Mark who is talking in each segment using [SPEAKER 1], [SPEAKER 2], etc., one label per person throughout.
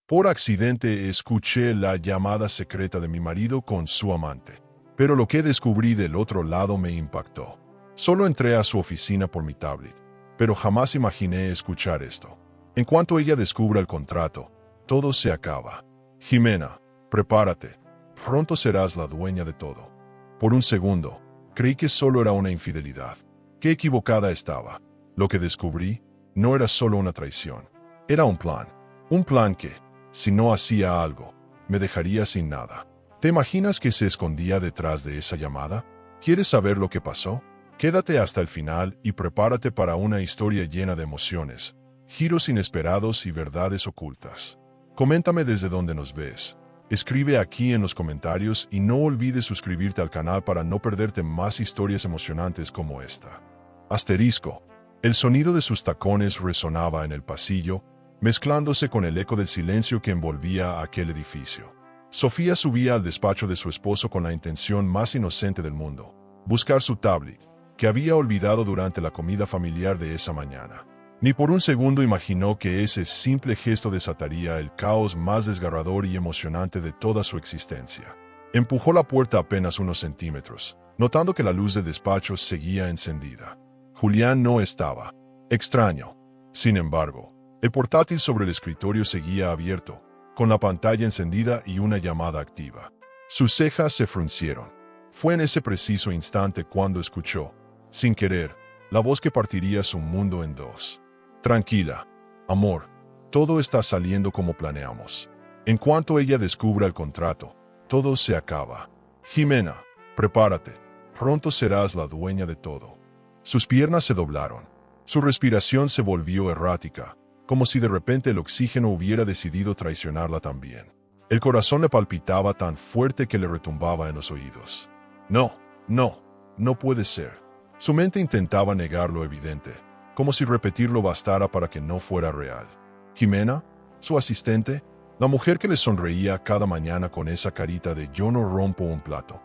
[SPEAKER 1] Por accidente escuché la llamada secreta de mi marido con su amante. Pero lo que descubrí del otro lado me impactó. Solo entré a su oficina por mi tablet, pero jamás imaginé escuchar esto. En cuanto ella descubra el contrato, todo se acaba. Jimena, prepárate. Pronto serás la dueña de todo. Por un segundo, creí que solo era una infidelidad. Qué equivocada estaba. Lo que descubrí no era solo una traición. Era un plan. Un plan que, si no hacía algo, me dejaría sin nada. ¿Te imaginas que se escondía detrás de esa llamada? ¿Quieres saber lo que pasó? Quédate hasta el final y prepárate para una historia llena de emociones, giros inesperados y verdades ocultas. Coméntame desde donde nos ves. Escribe aquí en los comentarios y no olvides suscribirte al canal para no perderte más historias emocionantes como esta. Asterisco. El sonido de sus tacones resonaba en el pasillo, mezclándose con el eco del silencio que envolvía aquel edificio. Sofía subía al despacho de su esposo con la intención más inocente del mundo: buscar su tablet, que había olvidado durante la comida familiar de esa mañana. Ni por un segundo imaginó que ese simple gesto desataría el caos más desgarrador y emocionante de toda su existencia. Empujó la puerta apenas unos centímetros, notando que la luz del despacho seguía encendida. Julián no estaba. Extraño. Sin embargo, el portátil sobre el escritorio seguía abierto, con la pantalla encendida y una llamada activa. Sus cejas se fruncieron. Fue en ese preciso instante cuando escuchó, sin querer, la voz que partiría su mundo en dos. Tranquila, amor, todo está saliendo como planeamos. En cuanto ella descubra el contrato, todo se acaba. Jimena, prepárate, pronto serás la dueña de todo. Sus piernas se doblaron. Su respiración se volvió errática, como si de repente el oxígeno hubiera decidido traicionarla también. El corazón le palpitaba tan fuerte que le retumbaba en los oídos. No, no, no puede ser. Su mente intentaba negar lo evidente, como si repetirlo bastara para que no fuera real. Jimena, su asistente, la mujer que le sonreía cada mañana con esa carita de "yo no rompo un plato".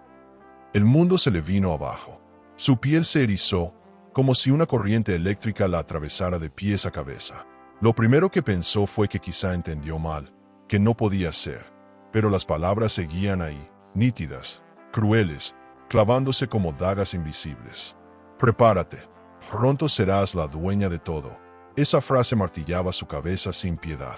[SPEAKER 1] El mundo se le vino abajo. Su piel se erizó, como si una corriente eléctrica la atravesara de pies a cabeza. Lo primero que pensó fue que quizá entendió mal, que no podía ser. Pero las palabras seguían ahí, nítidas, crueles, clavándose como dagas invisibles. Prepárate, pronto serás la dueña de todo. Esa frase martillaba su cabeza sin piedad.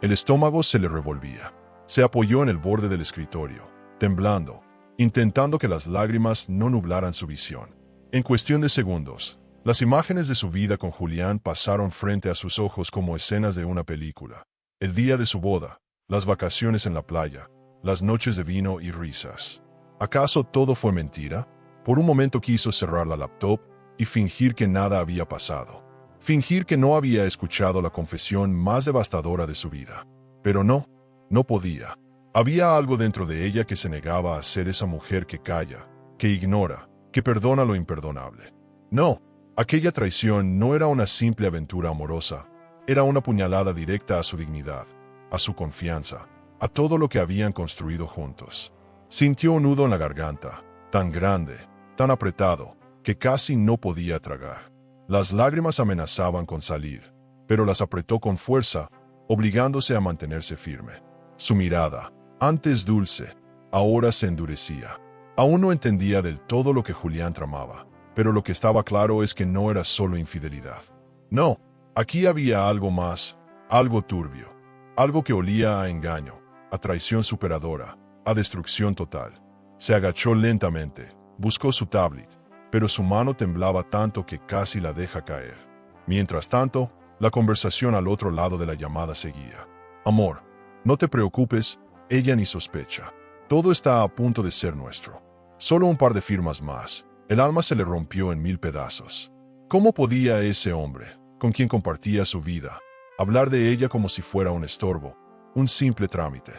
[SPEAKER 1] El estómago se le revolvía. Se apoyó en el borde del escritorio, temblando, intentando que las lágrimas no nublaran su visión. En cuestión de segundos, las imágenes de su vida con Julián pasaron frente a sus ojos como escenas de una película. El día de su boda, las vacaciones en la playa, las noches de vino y risas. ¿Acaso todo fue mentira? Por un momento quiso cerrar la laptop y fingir que nada había pasado. Fingir que no había escuchado la confesión más devastadora de su vida. Pero no, no podía. Había algo dentro de ella que se negaba a ser esa mujer que calla, que ignora, que perdona lo imperdonable. No. Aquella traición no era una simple aventura amorosa, era una puñalada directa a su dignidad, a su confianza, a todo lo que habían construido juntos. Sintió un nudo en la garganta, tan grande, tan apretado, que casi no podía tragar. Las lágrimas amenazaban con salir, pero las apretó con fuerza, obligándose a mantenerse firme. Su mirada, antes dulce, ahora se endurecía. Aún no entendía del todo lo que Julián tramaba. Pero lo que estaba claro es que no era solo infidelidad. No, aquí había algo más, algo turbio, algo que olía a engaño, a traición superadora, a destrucción total. Se agachó lentamente, buscó su tablet, pero su mano temblaba tanto que casi la deja caer. Mientras tanto, la conversación al otro lado de la llamada seguía. Amor, no te preocupes, ella ni sospecha. Todo está a punto de ser nuestro. Solo un par de firmas más. El alma se le rompió en 1000 pedazos. ¿Cómo podía ese hombre, con quien compartía su vida, hablar de ella como si fuera un estorbo, un simple trámite?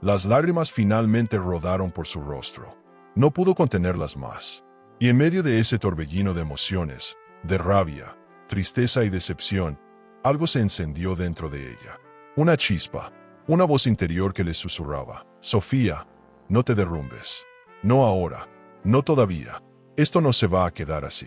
[SPEAKER 1] Las lágrimas finalmente rodaron por su rostro. No pudo contenerlas más. Y en medio de ese torbellino de emociones, de rabia, tristeza y decepción, algo se encendió dentro de ella. Una chispa, una voz interior que le susurraba: Sofía, no te derrumbes. No ahora, no todavía. Esto no se va a quedar así.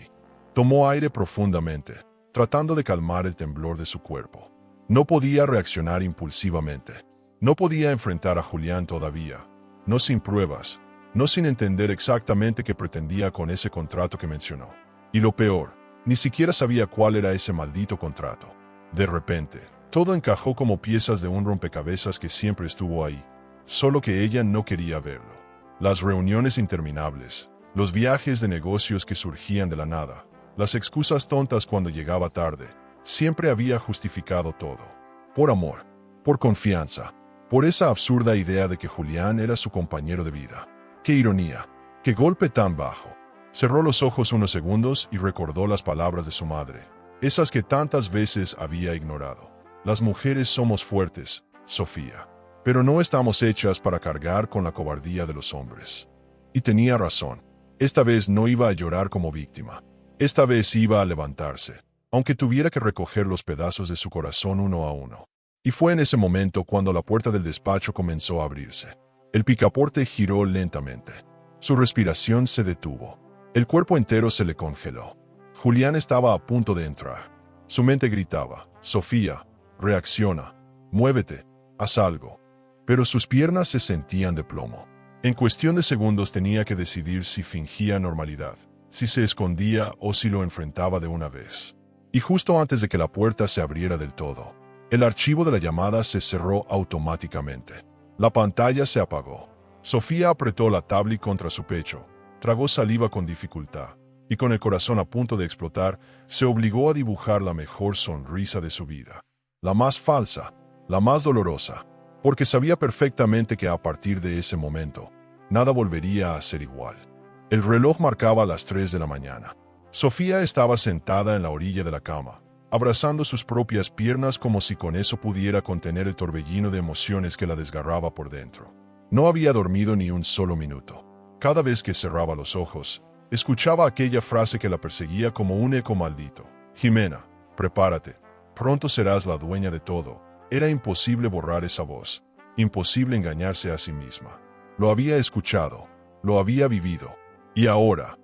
[SPEAKER 1] Tomó aire profundamente, tratando de calmar el temblor de su cuerpo. No podía reaccionar impulsivamente. No podía enfrentar a Julián todavía, no sin pruebas, no sin entender exactamente qué pretendía con ese contrato que mencionó. Y lo peor, ni siquiera sabía cuál era ese maldito contrato. De repente, todo encajó como piezas de un rompecabezas que siempre estuvo ahí, solo que ella no quería verlo. Las reuniones interminables, los viajes de negocios que surgían de la nada, las excusas tontas cuando llegaba tarde, siempre había justificado todo. Por amor, por confianza, por esa absurda idea de que Julián era su compañero de vida. ¡Qué ironía! ¡Qué golpe tan bajo! Cerró los ojos unos segundos y recordó las palabras de su madre, esas que tantas veces había ignorado. Las mujeres somos fuertes, Sofía, pero no estamos hechas para cargar con la cobardía de los hombres. Y tenía razón. Esta vez no iba a llorar como víctima. Esta vez iba a levantarse, aunque tuviera que recoger los pedazos de su corazón uno a uno. Y fue en ese momento cuando la puerta del despacho comenzó a abrirse. El picaporte giró lentamente. Su respiración se detuvo. El cuerpo entero se le congeló. Julián estaba a punto de entrar. Su mente gritaba, Sofía, reacciona, muévete, haz algo. Pero sus piernas se sentían de plomo. En cuestión de segundos tenía que decidir si fingía normalidad, si se escondía o si lo enfrentaba de una vez. Y justo antes de que la puerta se abriera del todo, el archivo de la llamada se cerró automáticamente. La pantalla se apagó. Sofía apretó la tablet contra su pecho, tragó saliva con dificultad, y con el corazón a punto de explotar, se obligó a dibujar la mejor sonrisa de su vida. La más falsa, la más dolorosa, porque sabía perfectamente que a partir de ese momento, nada volvería a ser igual. El reloj marcaba las 3 de la mañana. Sofía estaba sentada en la orilla de la cama, abrazando sus propias piernas como si con eso pudiera contener el torbellino de emociones que la desgarraba por dentro. No había dormido ni un solo minuto. Cada vez que cerraba los ojos, escuchaba aquella frase que la perseguía como un eco maldito. Jimena, prepárate, pronto serás la dueña de todo. Era imposible borrar esa voz, imposible engañarse a sí misma. Lo había escuchado, lo había vivido, y ahora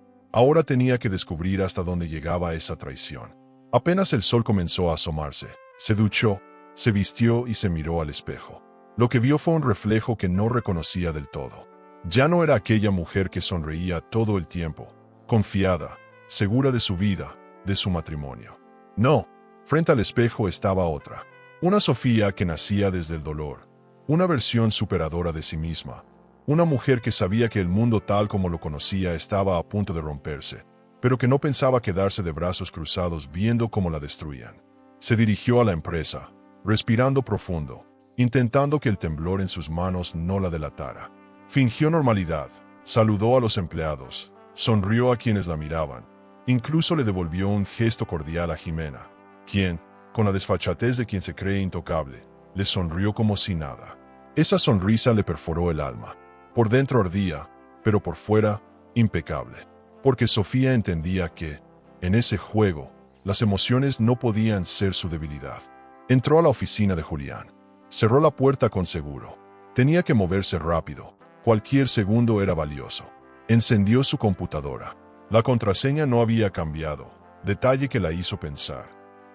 [SPEAKER 1] tenía que descubrir hasta dónde llegaba esa traición. Apenas el sol comenzó a asomarse, se duchó, se vistió y se miró al espejo. Lo que vio fue un reflejo que no reconocía del todo. Ya no era aquella mujer que sonreía todo el tiempo, confiada, segura de su vida, de su matrimonio. No, frente al espejo estaba otra. Una Sofía que nacía desde el dolor, una versión superadora de sí misma, una mujer que sabía que el mundo tal como lo conocía estaba a punto de romperse, pero que no pensaba quedarse de brazos cruzados viendo cómo la destruían. Se dirigió a la empresa, respirando profundo, intentando que el temblor en sus manos no la delatara. Fingió normalidad, saludó a los empleados, sonrió a quienes la miraban, incluso le devolvió un gesto cordial a Jimena, quien, con la desfachatez de quien se cree intocable, le sonrió como si nada. Esa sonrisa le perforó el alma. Por dentro ardía, pero por fuera, impecable. Porque Sofía entendía que, en ese juego, las emociones no podían ser su debilidad. Entró a la oficina de Julián. Cerró la puerta con seguro. Tenía que moverse rápido. Cualquier segundo era valioso. Encendió su computadora. La contraseña no había cambiado, detalle que la hizo pensar.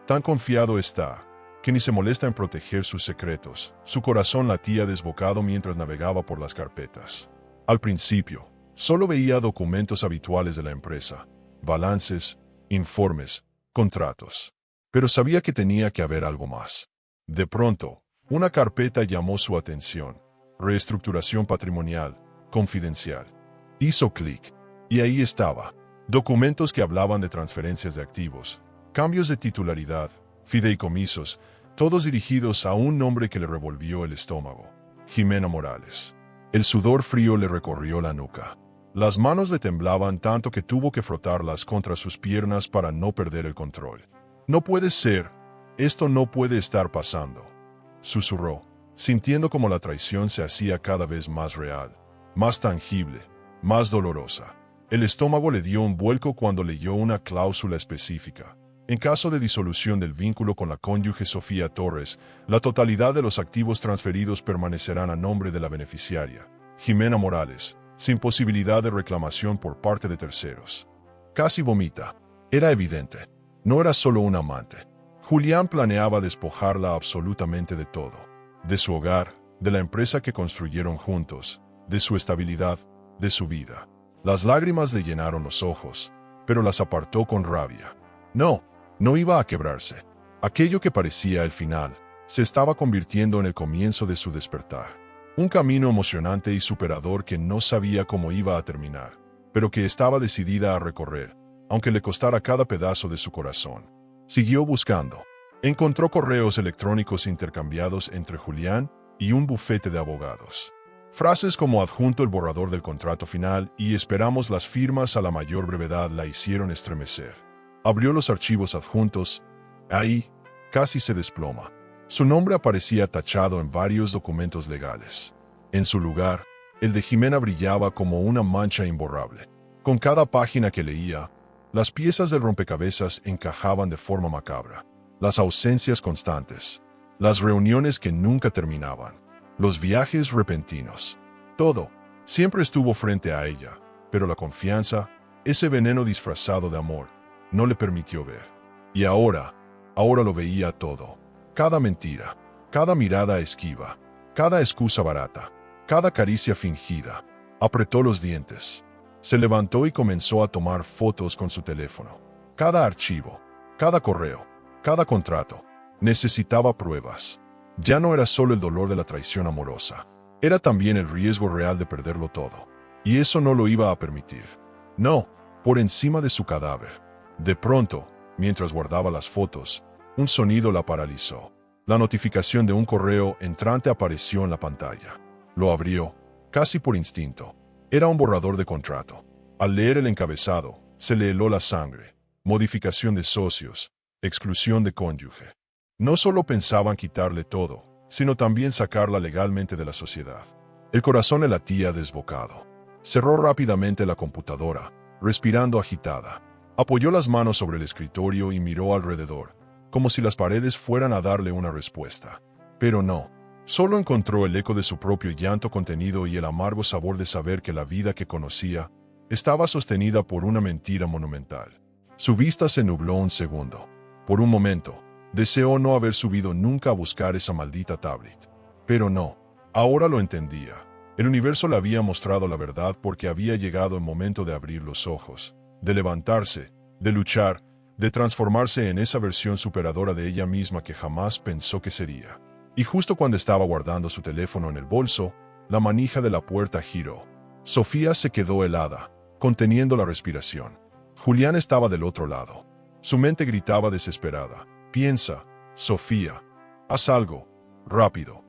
[SPEAKER 1] Tan confiado está, que ni se molesta en proteger sus secretos. Su corazón latía desbocado mientras navegaba por las carpetas. Al principio, solo veía documentos habituales de la empresa, balances, informes, contratos. Pero sabía que tenía que haber algo más. De pronto, una carpeta llamó su atención. Reestructuración patrimonial, confidencial. Hizo clic, y ahí estaba. Documentos que hablaban de transferencias de activos, cambios de titularidad, fideicomisos, todos dirigidos a un nombre que le revolvió el estómago. Jimena Morales. El sudor frío le recorrió la nuca. Las manos le temblaban tanto que tuvo que frotarlas contra sus piernas para no perder el control. No puede ser. Esto no puede estar pasando. Susurró, sintiendo como la traición se hacía cada vez más real, más tangible, más dolorosa. El estómago le dio un vuelco cuando leyó una cláusula específica. En caso de disolución del vínculo con la cónyuge Sofía Torres, la totalidad de los activos transferidos permanecerán a nombre de la beneficiaria, Jimena Morales, sin posibilidad de reclamación por parte de terceros. Casi vomita. Era evidente. No era solo un amante. Julián planeaba despojarla absolutamente de todo. De su hogar, de la empresa que construyeron juntos, de su estabilidad, de su vida. Las lágrimas le llenaron los ojos, pero las apartó con rabia. No, no iba a quebrarse. Aquello que parecía el final, se estaba convirtiendo en el comienzo de su despertar. Un camino emocionante y superador que no sabía cómo iba a terminar, pero que estaba decidida a recorrer, aunque le costara cada pedazo de su corazón. Siguió buscando. Encontró correos electrónicos intercambiados entre Julián y un bufete de abogados. Frases como adjunto el borrador del contrato final y esperamos las firmas a la mayor brevedad la hicieron estremecer. Abrió los archivos adjuntos. Ahí, casi se desploma. Su nombre aparecía tachado en varios documentos legales. En su lugar, el de Jimena brillaba como una mancha imborrable. Con cada página que leía, las piezas del rompecabezas encajaban de forma macabra. Las ausencias constantes, las reuniones que nunca terminaban, los viajes repentinos. Todo siempre estuvo frente a ella, pero la confianza, ese veneno disfrazado de amor, no le permitió ver. Y ahora lo veía todo. Cada mentira, cada mirada esquiva, cada excusa barata, cada caricia fingida. Apretó los dientes. Se levantó y comenzó a tomar fotos con su teléfono. Cada archivo, cada correo, cada contrato. Necesitaba pruebas. Ya no era solo el dolor de la traición amorosa. Era también el riesgo real de perderlo todo. Y eso no lo iba a permitir. No, por encima de su cadáver. De pronto, mientras guardaba las fotos, un sonido la paralizó. La notificación de un correo entrante apareció en la pantalla. Lo abrió, casi por instinto. Era un borrador de contrato. Al leer el encabezado, se le heló la sangre. Modificación de socios, exclusión de cónyuge. No solo pensaban quitarle todo, sino también sacarla legalmente de la sociedad. El corazón le latía desbocado. Cerró rápidamente la computadora, respirando agitada. Apoyó las manos sobre el escritorio y miró alrededor, como si las paredes fueran a darle una respuesta. Pero no. Solo encontró el eco de su propio llanto contenido y el amargo sabor de saber que la vida que conocía estaba sostenida por una mentira monumental. Su vista se nubló un segundo. Por un momento, deseó no haber subido nunca a buscar esa maldita tablet. Pero no. Ahora lo entendía. El universo le había mostrado la verdad porque había llegado el momento de abrir los ojos, de levantarse, de luchar, de transformarse en esa versión superadora de ella misma que jamás pensó que sería. Y justo cuando estaba guardando su teléfono en el bolso, la manija de la puerta giró. Sofía se quedó helada, conteniendo la respiración. Julián estaba del otro lado. Su mente gritaba desesperada. Piensa, Sofía. Haz algo. Rápido.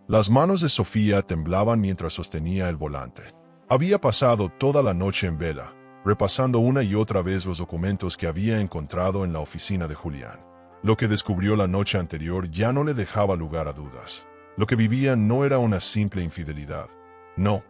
[SPEAKER 1] Las manos de Sofía temblaban mientras sostenía el volante. Había pasado toda la noche en vela, repasando una y otra vez los documentos que había encontrado en la oficina de Julián. Lo que descubrió la noche anterior ya no le dejaba lugar a dudas. Lo que vivía no era una simple infidelidad. No,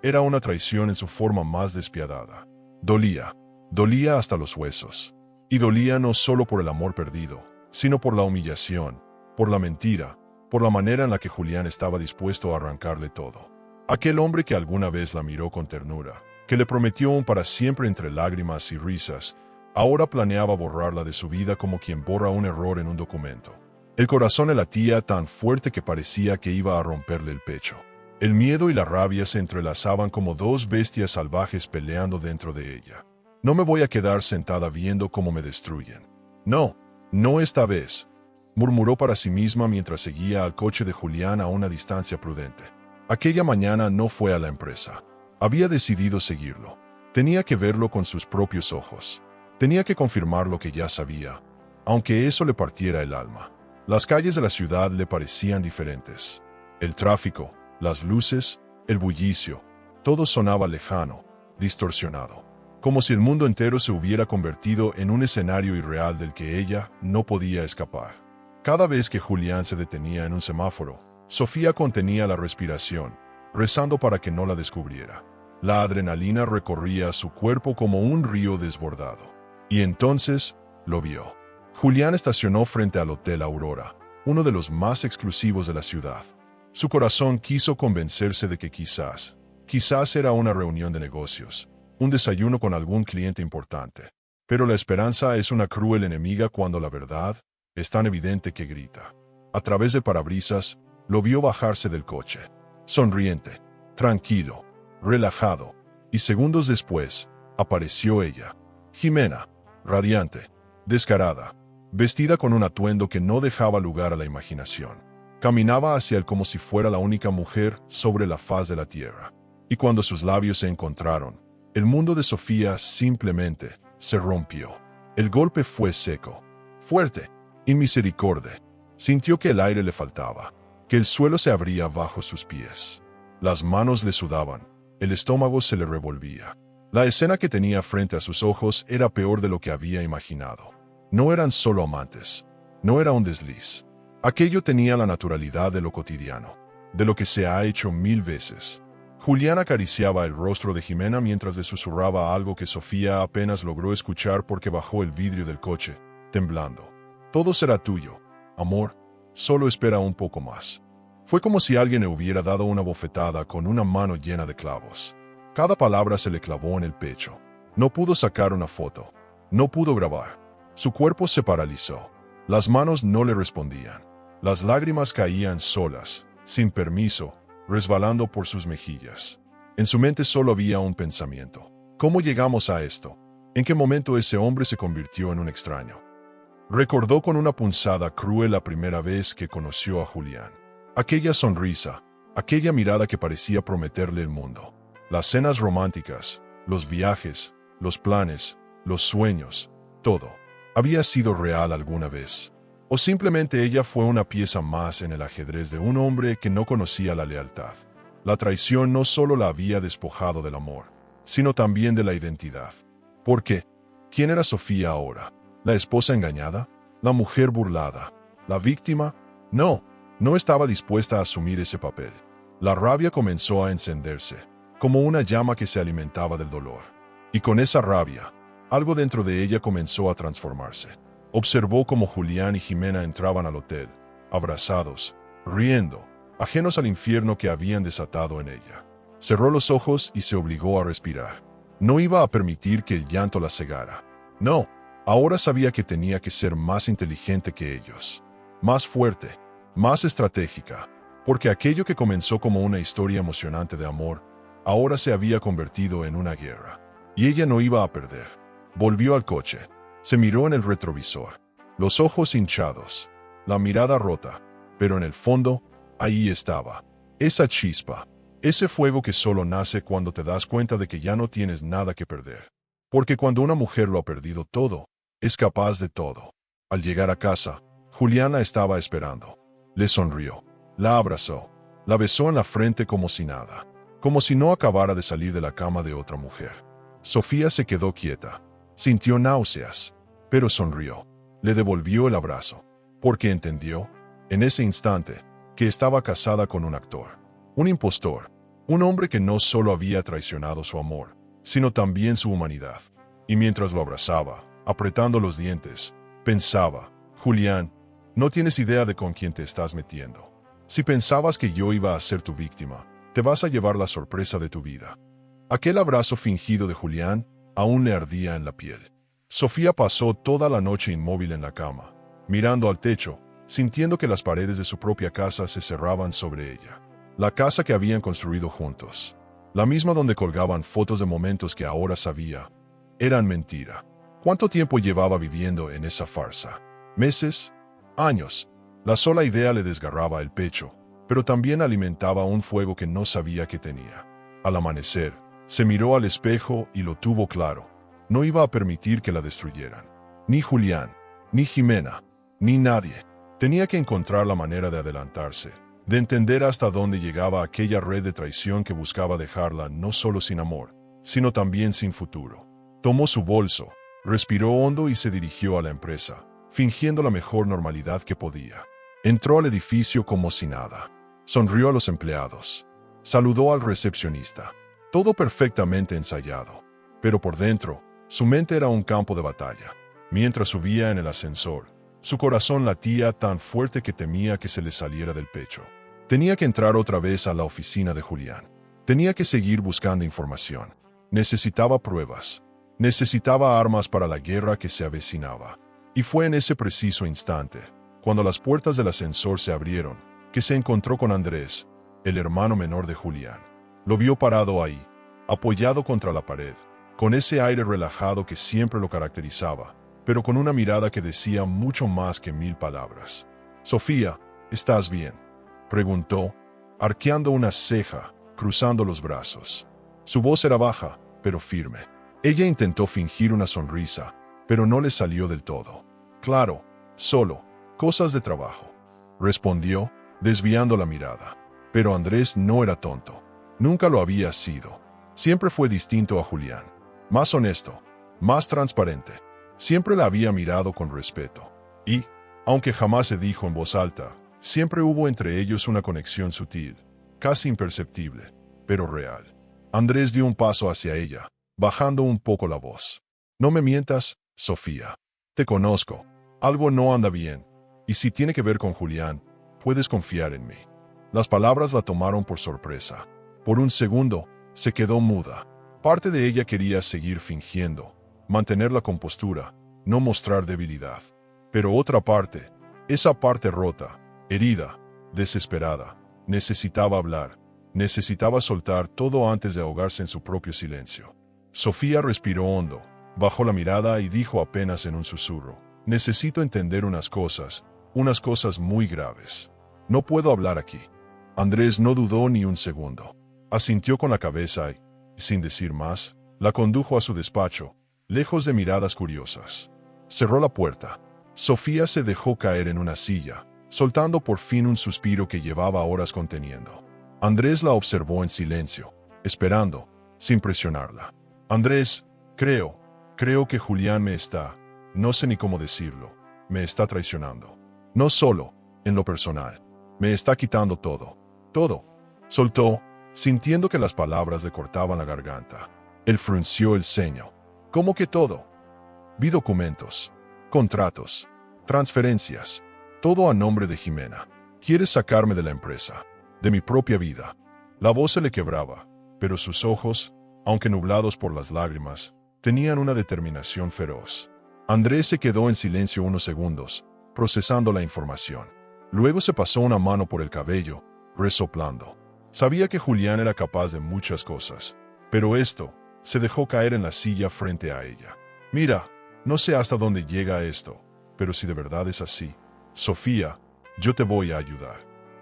[SPEAKER 1] era una traición en su forma más despiadada. Dolía, dolía hasta los huesos. Y dolía no solo por el amor perdido, sino por la humillación, por la mentira, por la manera en la que Julián estaba dispuesto a arrancarle todo. Aquel hombre que alguna vez la miró con ternura, que le prometió un para siempre entre lágrimas y risas, ahora planeaba borrarla de su vida como quien borra un error en un documento. El corazón le latía tan fuerte que parecía que iba a romperle el pecho. El miedo y la rabia se entrelazaban como dos bestias salvajes peleando dentro de ella. No me voy a quedar sentada viendo cómo me destruyen. No, no esta vez, murmuró para sí misma mientras seguía al coche de Julián a una distancia prudente. Aquella mañana no fue a la empresa. Había decidido seguirlo. Tenía que verlo con sus propios ojos. Tenía que confirmar lo que ya sabía, aunque eso le partiera el alma. Las calles de la ciudad le parecían diferentes. El tráfico, las luces, el bullicio, todo sonaba lejano, distorsionado, como si el mundo entero se hubiera convertido en un escenario irreal del que ella no podía escapar. Cada vez que Julián se detenía en un semáforo, Sofía contenía la respiración, rezando para que no la descubriera. La adrenalina recorría su cuerpo como un río desbordado. Y entonces, lo vio. Julián estacionó frente al Hotel Aurora, uno de los más exclusivos de la ciudad. Su corazón quiso convencerse de que quizás era una reunión de negocios, un desayuno con algún cliente importante. Pero la esperanza es una cruel enemiga cuando la verdad es tan evidente que grita. A través del parabrisas, lo vio bajarse del coche, sonriente, tranquilo, relajado, y segundos después, apareció ella, Jimena, radiante, descarada, vestida con un atuendo que no dejaba lugar a la imaginación. Caminaba hacia él como si fuera la única mujer sobre la faz de la tierra. Y cuando sus labios se encontraron, el mundo de Sofía simplemente se rompió. El golpe fue seco, fuerte, inmisericordia. Sintió que el aire le faltaba, que el suelo se abría bajo sus pies. Las manos le sudaban, el estómago se le revolvía. La escena que tenía frente a sus ojos era peor de lo que había imaginado. No eran solo amantes, no era un desliz. Aquello tenía la naturalidad de lo cotidiano, de lo que se ha hecho 1000 veces. Julián acariciaba el rostro de Jimena mientras le susurraba algo que Sofía apenas logró escuchar porque bajó el vidrio del coche, temblando. Todo será tuyo, amor, solo espera un poco más. Fue como si alguien le hubiera dado una bofetada con una mano llena de clavos. Cada palabra se le clavó en el pecho. No pudo sacar una foto, no pudo grabar. Su cuerpo se paralizó. Las manos no le respondían. Las lágrimas caían solas, sin permiso, resbalando por sus mejillas. En su mente solo había un pensamiento. ¿Cómo llegamos a esto? ¿En qué momento ese hombre se convirtió en un extraño? Recordó con una punzada cruel la primera vez que conoció a Julián. Aquella sonrisa, aquella mirada que parecía prometerle el mundo. Las cenas románticas, los viajes, los planes, los sueños, todo. ¿Había sido real alguna vez? ¿O simplemente ella fue una pieza más en el ajedrez de un hombre que no conocía la lealtad? La traición no solo la había despojado del amor, sino también de la identidad. ¿Por qué? ¿Quién era Sofía ahora? ¿La esposa engañada? ¿La mujer burlada? ¿La víctima? No, no estaba dispuesta a asumir ese papel. La rabia comenzó a encenderse, como una llama que se alimentaba del dolor. Y con esa rabia, algo dentro de ella comenzó a transformarse. Observó cómo Julián y Jimena entraban al hotel, abrazados, riendo, ajenos al infierno que habían desatado en ella. Cerró los ojos y se obligó a respirar. No iba a permitir que el llanto la cegara. No, ahora sabía que tenía que ser más inteligente que ellos, más fuerte, más estratégica, porque aquello que comenzó como una historia emocionante de amor, ahora se había convertido en una guerra, y ella no iba a perder. Volvió al coche. Se miró en el retrovisor, los ojos hinchados, la mirada rota, pero en el fondo, ahí estaba, esa chispa, ese fuego que solo nace cuando te das cuenta de que ya no tienes nada que perder. Porque cuando una mujer lo ha perdido todo, es capaz de todo. Al llegar a casa, Julián la estaba esperando. Le sonrió, la abrazó, la besó en la frente como si nada, como si no acabara de salir de la cama de otra mujer. Sofía se quedó quieta, sintió náuseas, pero sonrió. Le devolvió el abrazo, porque entendió, en ese instante, que estaba casada con un actor, un impostor, un hombre que no solo había traicionado su amor, sino también su humanidad. Y mientras lo abrazaba, apretando los dientes, pensaba, Julián, no tienes idea de con quién te estás metiendo. Si pensabas que yo iba a ser tu víctima, te vas a llevar la sorpresa de tu vida. Aquel abrazo fingido de Julián aún le ardía en la piel. Sofía pasó toda la noche inmóvil en la cama, mirando al techo, sintiendo que las paredes de su propia casa se cerraban sobre ella. La casa que habían construido juntos, la misma donde colgaban fotos de momentos que ahora sabía, eran mentira. ¿Cuánto tiempo llevaba viviendo en esa farsa? ¿Meses? ¿Años? La sola idea le desgarraba el pecho, pero también alimentaba un fuego que no sabía que tenía. Al amanecer, se miró al espejo y lo tuvo claro. No iba a permitir que la destruyeran. Ni Julián, ni Jimena, ni nadie. Tenía que encontrar la manera de adelantarse, de entender hasta dónde llegaba aquella red de traición que buscaba dejarla no solo sin amor, sino también sin futuro. Tomó su bolso, respiró hondo y se dirigió a la empresa, fingiendo la mejor normalidad que podía. Entró al edificio como si nada. Sonrió a los empleados. Saludó al recepcionista. Todo perfectamente ensayado. Pero por dentro, su mente era un campo de batalla. Mientras subía en el ascensor, su corazón latía tan fuerte que temía que se le saliera del pecho. Tenía que entrar otra vez a la oficina de Julián. Tenía que seguir buscando información. Necesitaba pruebas. Necesitaba armas para la guerra que se avecinaba. Y fue en ese preciso instante, cuando las puertas del ascensor se abrieron, que se encontró con Andrés, el hermano menor de Julián. Lo vio parado ahí, apoyado contra la pared, con ese aire relajado que siempre lo caracterizaba, pero con una mirada que decía mucho más que 1000 palabras. «Sofía, ¿estás bien?», preguntó, arqueando una ceja, cruzando los brazos. Su voz era baja, pero firme. Ella intentó fingir una sonrisa, pero no le salió del todo. «Claro, solo, cosas de trabajo», respondió, desviando la mirada. Pero Andrés no era tonto. Nunca lo había sido. Siempre fue distinto a Julián. Más honesto, más transparente. Siempre la había mirado con respeto. Y, aunque jamás se dijo en voz alta, siempre hubo entre ellos una conexión sutil, casi imperceptible, pero real. Andrés dio un paso hacia ella, bajando un poco la voz. «No me mientas, Sofía. Te conozco. Algo no anda bien. Y si tiene que ver con Julián, puedes confiar en mí». Las palabras la tomaron por sorpresa. Por un segundo, se quedó muda. Parte de ella quería seguir fingiendo, mantener la compostura, no mostrar debilidad. Pero otra parte, esa parte rota, herida, desesperada, necesitaba hablar, necesitaba soltar todo antes de ahogarse en su propio silencio. Sofía respiró hondo, bajó la mirada y dijo apenas en un susurro: «Necesito entender unas cosas muy graves. No puedo hablar aquí». Andrés no dudó ni un segundo. Asintió con la cabeza y, sin decir más, la condujo a su despacho, lejos de miradas curiosas. Cerró la puerta. Sofía se dejó caer en una silla, soltando por fin un suspiro que llevaba horas conteniendo. Andrés la observó en silencio, esperando, sin presionarla. «Andrés, creo que Julián no sé ni cómo decirlo, me está traicionando. No solo, en lo personal, me está quitando todo. Todo», soltó, sintiendo que las palabras le cortaban la garganta. Él frunció el ceño. «¿Cómo que todo?». «Vi documentos, contratos, transferencias, todo a nombre de Jimena. Quieres sacarme de la empresa, de mi propia vida». La voz se le quebraba, pero sus ojos, aunque nublados por las lágrimas, tenían una determinación feroz. Andrés se quedó en silencio unos segundos, procesando la información. Luego se pasó una mano por el cabello, resoplando. Sabía que Julián era capaz de muchas cosas, pero esto, se dejó caer en la silla frente a ella. «Mira, no sé hasta dónde llega esto, pero si de verdad es así, Sofía, yo te voy a ayudar.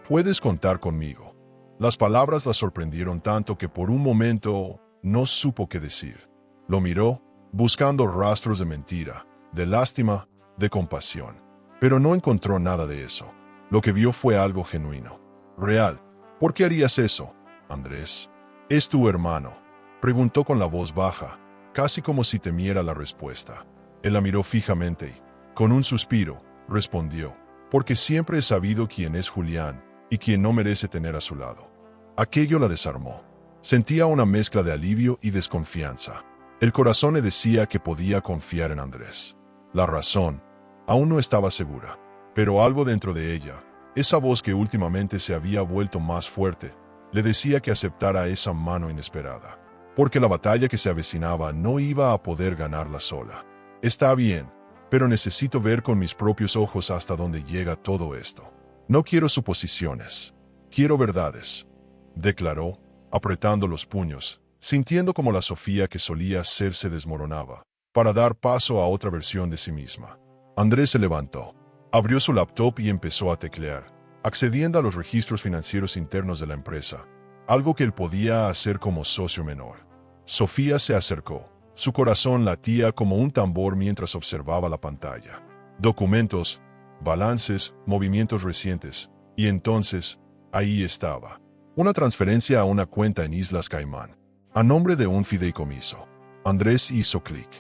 [SPEAKER 1] Puedes contar conmigo». Las palabras la sorprendieron tanto que por un momento no supo qué decir. Lo miró, buscando rastros de mentira, de lástima, de compasión. Pero no encontró nada de eso. Lo que vio fue algo genuino, real. «¿Por qué harías eso, Andrés? ¿Es tu hermano?», preguntó con la voz baja, casi como si temiera la respuesta. Él la miró fijamente y, con un suspiro, respondió: «Porque siempre he sabido quién es Julián y quién no merece tener a su lado». Aquello la desarmó. Sentía una mezcla de alivio y desconfianza. El corazón le decía que podía confiar en Andrés. La razón, aún no estaba segura, pero algo dentro de ella, esa voz que últimamente se había vuelto más fuerte, le decía que aceptara esa mano inesperada, porque la batalla que se avecinaba no iba a poder ganarla sola. «Está bien, pero necesito ver con mis propios ojos hasta dónde llega todo esto. No quiero suposiciones, quiero verdades», declaró, apretando los puños, sintiendo como la Sofía que solía ser se desmoronaba, para dar paso a otra versión de sí misma. Andrés se levantó. Abrió su laptop y empezó a teclear, accediendo a los registros financieros internos de la empresa, algo que él podía hacer como socio menor. Sofía se acercó. Su corazón latía como un tambor mientras observaba la pantalla. Documentos, balances, movimientos recientes, y entonces, ahí estaba. Una transferencia a una cuenta en Islas Caimán, a nombre de un fideicomiso. Andrés hizo clic,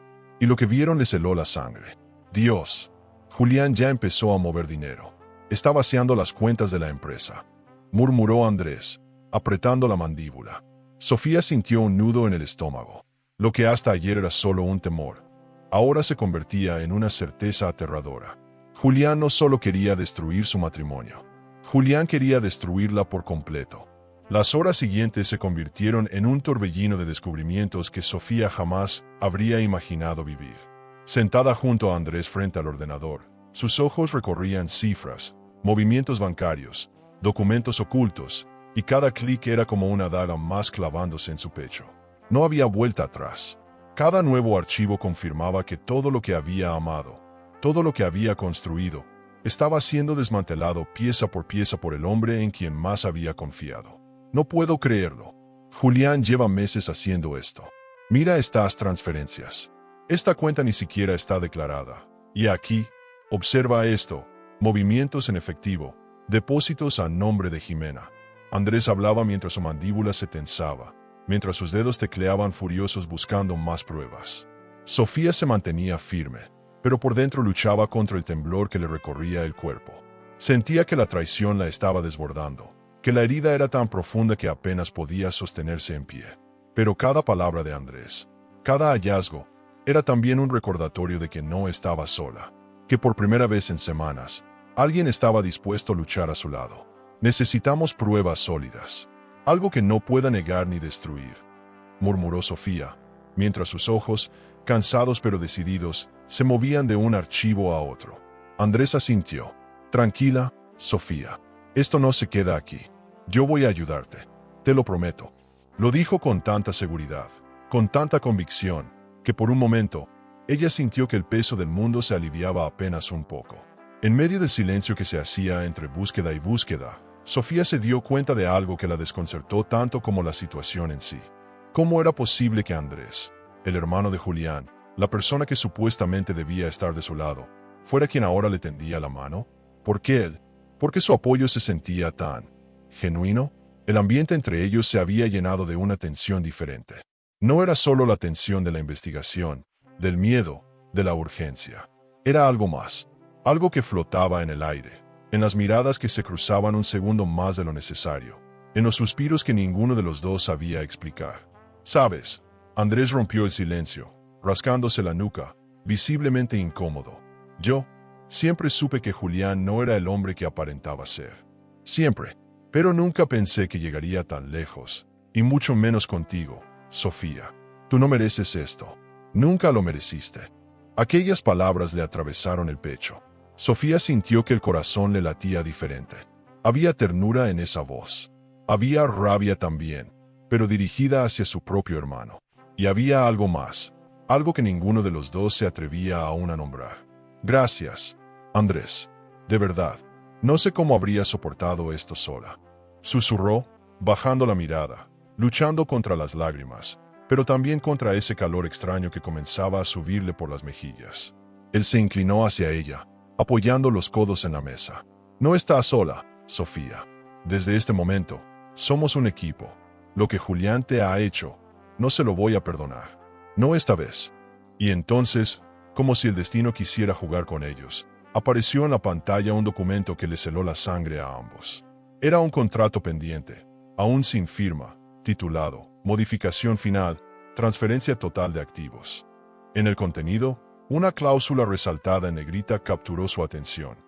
[SPEAKER 1] y lo que vieron le heló la sangre. «Dios». Julián ya empezó a mover dinero. Está vaciando las cuentas de la empresa, murmuró Andrés, apretando la mandíbula. Sofía sintió un nudo en el estómago. Lo que hasta ayer era solo un temor, ahora se convertía en una certeza aterradora. Julián no solo quería destruir su matrimonio. Julián quería destruirla por completo. Las horas siguientes se convirtieron en un torbellino de descubrimientos que Sofía jamás habría imaginado vivir. Sentada junto a Andrés frente al ordenador, sus ojos recorrían cifras, movimientos bancarios, documentos ocultos, y cada clic era como una daga más clavándose en su pecho. No había vuelta atrás. Cada nuevo archivo confirmaba que todo lo que había amado, todo lo que había construido, estaba siendo desmantelado pieza por el hombre en quien más había confiado. No puedo creerlo. Julián lleva meses haciendo esto. Mira estas transferencias. Esta cuenta ni siquiera está declarada. Y aquí, observa esto, movimientos en efectivo, depósitos a nombre de Jimena. Andrés hablaba mientras su mandíbula se tensaba, mientras sus dedos tecleaban furiosos buscando más pruebas. Sofía se mantenía firme, pero por dentro luchaba contra el temblor que le recorría el cuerpo. Sentía que la traición la estaba desbordando, que la herida era tan profunda que apenas podía sostenerse en pie. Pero cada palabra de Andrés, cada hallazgo, era también un recordatorio de que no estaba sola, que por primera vez en semanas, alguien estaba dispuesto a luchar a su lado. Necesitamos pruebas sólidas, algo que no pueda negar ni destruir, murmuró Sofía, mientras sus ojos, cansados pero decididos, se movían de un archivo a otro. Andrés asintió. Tranquila, Sofía. Esto no se queda aquí. Yo voy a ayudarte. Te lo prometo. Lo dijo con tanta seguridad, con tanta convicción, que por un momento, ella sintió que el peso del mundo se aliviaba apenas un poco. En medio del silencio que se hacía entre búsqueda y búsqueda, Sofía se dio cuenta de algo que la desconcertó tanto como la situación en sí. ¿Cómo era posible que Andrés, el hermano de Julián, la persona que supuestamente debía estar de su lado, fuera quien ahora le tendía la mano? ¿Por qué él? ¿Por qué su apoyo se sentía tan genuino? El ambiente entre ellos se había llenado de una tensión diferente. No era solo la tensión de la investigación, del miedo, de la urgencia. Era algo más, algo que flotaba en el aire, en las miradas que se cruzaban un segundo más de lo necesario, en los suspiros que ninguno de los dos sabía explicar. ¿Sabes? Andrés rompió el silencio, rascándose la nuca, visiblemente incómodo. Yo siempre supe que Julián no era el hombre que aparentaba ser. Siempre. Pero nunca pensé que llegaría tan lejos, y mucho menos contigo, Sofía. Tú no mereces esto. Nunca lo mereciste. Aquellas palabras le atravesaron el pecho. Sofía sintió que el corazón le latía diferente. Había ternura en esa voz. Había rabia también, pero dirigida hacia su propio hermano. Y había algo más, algo que ninguno de los dos se atrevía aún a nombrar. Gracias, Andrés. De verdad, no sé cómo habría soportado esto sola. Susurró, bajando la mirada, luchando contra las lágrimas, pero también contra ese calor extraño que comenzaba a subirle por las mejillas. Él se inclinó hacia ella, apoyando los codos en la mesa. No estás sola, Sofía. Desde este momento, somos un equipo. Lo que Julián te ha hecho, no se lo voy a perdonar. No esta vez. Y entonces, como si el destino quisiera jugar con ellos, apareció en la pantalla un documento que les heló la sangre a ambos. Era un contrato pendiente, aún sin firma, titulado Modificación Final, Transferencia Total de Activos. En el contenido, una cláusula resaltada en negrita capturó su atención.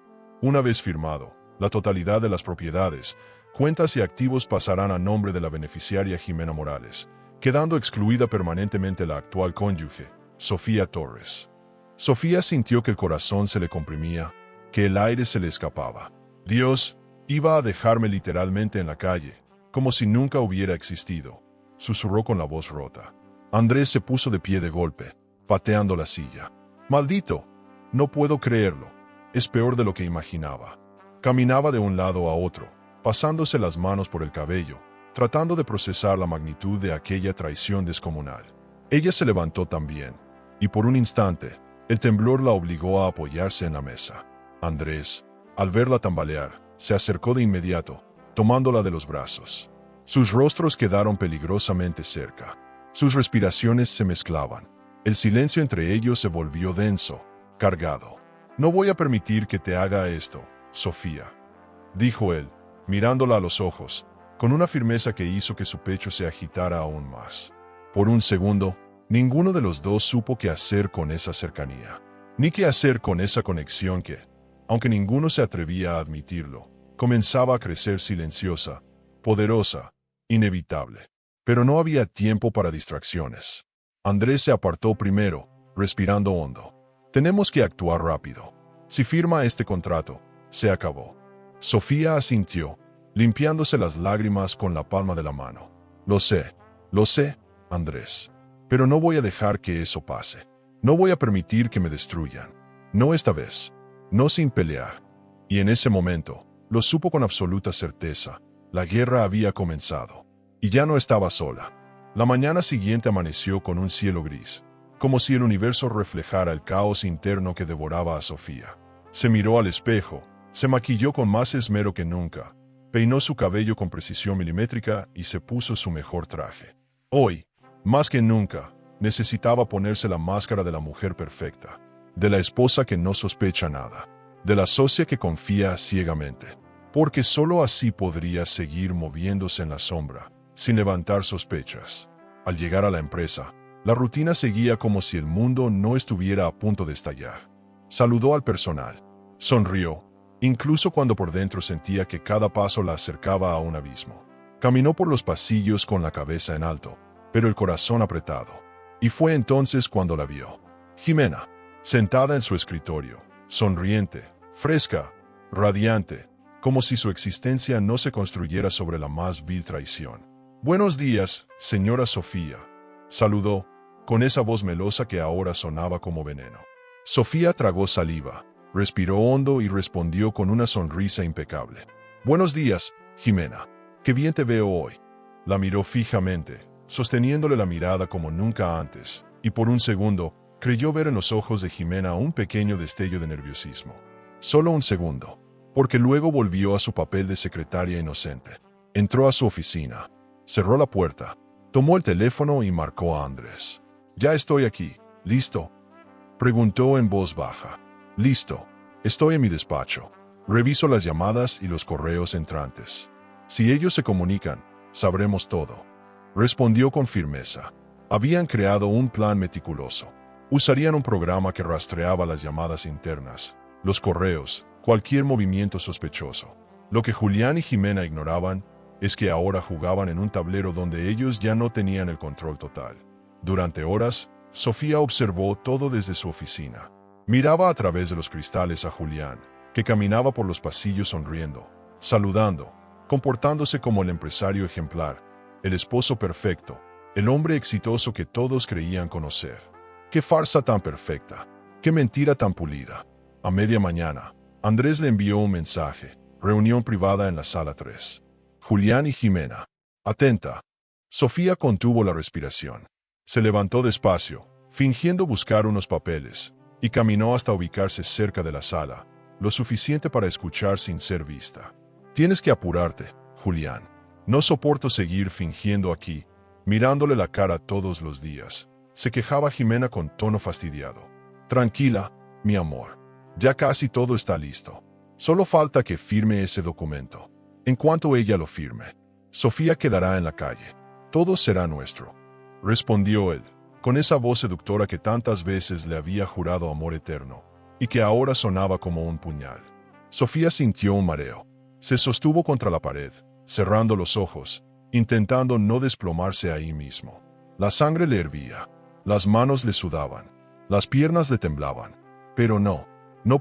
[SPEAKER 1] Una vez firmado, la totalidad de las propiedades, cuentas y activos pasarán a nombre de la beneficiaria Jimena Morales, quedando excluida permanentemente la actual cónyuge, Sofía Torres. Sofía sintió que el corazón se le comprimía, que el aire se le escapaba. Dios iba a dejarme literalmente en la calle, como si nunca hubiera existido, susurró con la voz rota. Andrés se puso de pie de golpe, pateando la silla. Maldito, no puedo creerlo. Es peor de lo que imaginaba. Caminaba de un lado a otro, pasándose las manos por el cabello, tratando de procesar la magnitud de aquella traición descomunal. Ella se levantó también, y por un instante, el temblor la obligó a apoyarse en la mesa. Andrés, al verla tambalear, se acercó de inmediato, tomándola de los brazos. Sus rostros quedaron peligrosamente cerca. Sus respiraciones se mezclaban. El silencio entre ellos se volvió denso, cargado. No voy a permitir que te haga esto, Sofía, dijo él, mirándola a los ojos, con una firmeza que hizo que su pecho se agitara aún más. Por un segundo, ninguno de los dos supo qué hacer con esa cercanía, ni qué hacer con esa conexión que, aunque ninguno se atrevía a admitirlo, comenzaba a crecer silenciosa, poderosa, inevitable. Pero no había tiempo para distracciones. Andrés se apartó primero, respirando hondo. Tenemos que actuar rápido. Si firma este contrato, se acabó. Sofía asintió, limpiándose las lágrimas con la palma de la mano. Lo sé, Andrés. Pero no voy a dejar que eso pase. No voy a permitir que me destruyan. No esta vez. No sin pelear. Y en ese momento, lo supo con absoluta certeza. La guerra había comenzado. Y ya no estaba sola. La mañana siguiente amaneció con un cielo gris, como si el universo reflejara el caos interno que devoraba a Sofía. Se miró al espejo, se maquilló con más esmero que nunca, peinó su cabello con precisión milimétrica y se puso su mejor traje. Hoy, más que nunca, necesitaba ponerse la máscara de la mujer perfecta, de la esposa que no sospecha nada, de la socia que confía ciegamente, porque sólo así podría seguir moviéndose en la sombra, sin levantar sospechas. Al llegar a la empresa, la rutina seguía como si el mundo no estuviera a punto de estallar. Saludó al personal, sonrió, incluso cuando por dentro sentía que cada paso la acercaba a un abismo. Caminó por los pasillos con la cabeza en alto, pero el corazón apretado. Y fue entonces cuando la vio. Jimena, sentada en su escritorio, sonriente, fresca, radiante, como si su existencia no se construyera sobre la más vil traición. «Buenos días, señora Sofía», saludó, con esa voz melosa que ahora sonaba como veneno. Sofía tragó saliva, respiró hondo y respondió con una sonrisa impecable. «Buenos días, Jimena. Qué bien te veo hoy». La miró fijamente, sosteniéndole la mirada como nunca antes, y por un segundo, creyó ver en los ojos de Jimena un pequeño destello de nerviosismo. Solo un segundo, porque luego volvió a su papel de secretaria inocente. Entró a su oficina, cerró la puerta, tomó el teléfono y marcó a Andrés. «Ya estoy aquí, ¿listo?», preguntó en voz baja. «Listo. Estoy en mi despacho. Reviso las llamadas y los correos entrantes. Si ellos se comunican, sabremos todo», respondió con firmeza. Habían creado un plan meticuloso. Usarían un programa que rastreaba las llamadas internas, los correos, cualquier movimiento sospechoso. Lo que Julián y Jimena ignoraban es que ahora jugaban en un tablero donde ellos ya no tenían el control total. Durante horas, Sofía observó todo desde su oficina. Miraba a través de los cristales a Julián, que caminaba por los pasillos sonriendo, saludando, comportándose como el empresario ejemplar, el esposo perfecto, el hombre exitoso que todos creían conocer. ¡Qué farsa tan perfecta! ¡Qué mentira tan pulida! A media mañana, Andrés le envió un mensaje, reunión privada en la sala 3. Julián y Jimena. Atenta. Sofía contuvo la respiración. Se levantó despacio, fingiendo buscar unos papeles, y caminó hasta ubicarse cerca de la sala, lo suficiente para escuchar sin ser vista. «Tienes que apurarte, Julián. No soporto seguir fingiendo aquí, mirándole la cara todos los días», se quejaba Jimena con tono fastidiado. «Tranquila, mi amor. Ya casi todo está listo. Solo falta que firme ese documento. En cuanto ella lo firme, Sofía quedará en la calle. Todo será nuestro», respondió él, con esa voz seductora que tantas veces le había jurado amor eterno, y que ahora sonaba como un puñal. Sofía sintió un mareo. Se sostuvo contra la pared, cerrando los ojos, intentando no desplomarse ahí mismo. La sangre le hervía, las manos le sudaban, las piernas le temblaban, pero no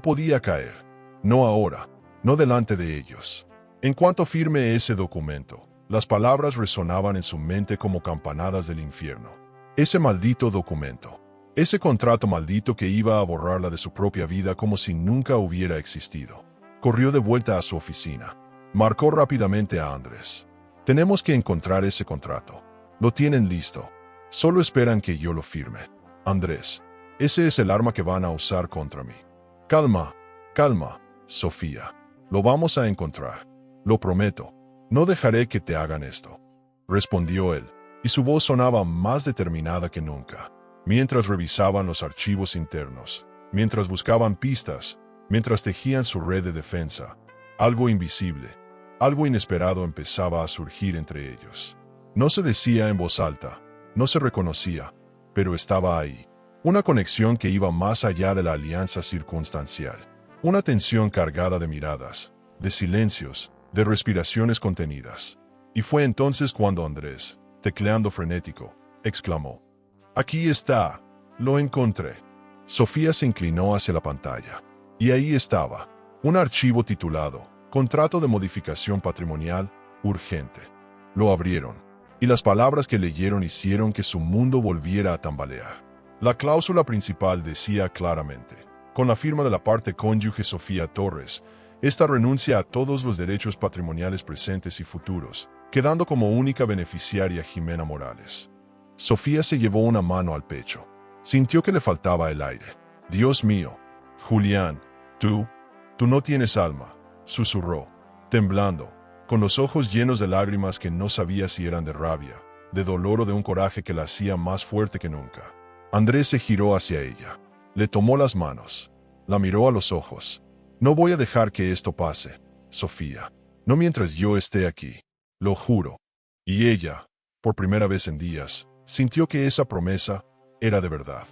[SPEAKER 1] podía caer. No ahora, no delante de ellos. En cuanto firme ese documento, las palabras resonaban en su mente como campanadas del infierno. Ese maldito documento. Ese contrato maldito que iba a borrarla de su propia vida como si nunca hubiera existido. Corrió de vuelta a su oficina. Marcó rápidamente a Andrés. «Tenemos que encontrar ese contrato. Lo tienen listo. Solo esperan que yo lo firme. Andrés, ese es el arma que van a usar contra mí». «Calma, Sofía. Lo vamos a encontrar. Lo prometo. No dejaré que te hagan esto», respondió él, y su voz sonaba más determinada que nunca. Mientras revisaban los archivos internos, mientras buscaban pistas, mientras tejían su red de defensa, algo invisible, algo inesperado empezaba a surgir entre ellos. No se decía en voz alta, no se reconocía, pero estaba ahí. Una conexión que iba más allá de la alianza circunstancial. Una tensión cargada de miradas, de silencios, de respiraciones contenidas. Y fue entonces cuando Andrés, tecleando frenético, exclamó: «Aquí está, lo encontré». Sofía se inclinó hacia la pantalla. Y ahí estaba, un archivo titulado Contrato de modificación patrimonial, urgente. Lo abrieron, y las palabras que leyeron hicieron que su mundo volviera a tambalear. La cláusula principal decía claramente, con la firma de la parte cónyuge Sofía Torres, esta renuncia a todos los derechos patrimoniales presentes y futuros, quedando como única beneficiaria Jimena Morales. Sofía se llevó una mano al pecho. Sintió que le faltaba el aire. Dios mío, Julián, tú no tienes alma, susurró, temblando, con los ojos llenos de lágrimas que no sabía si eran de rabia, de dolor o de un coraje que la hacía más fuerte que nunca. Andrés se giró hacia ella, le tomó las manos, la miró a los ojos. No voy a dejar que esto pase, Sofía, no mientras yo esté aquí, lo juro. Y ella, por primera vez en días, sintió que esa promesa era de verdad.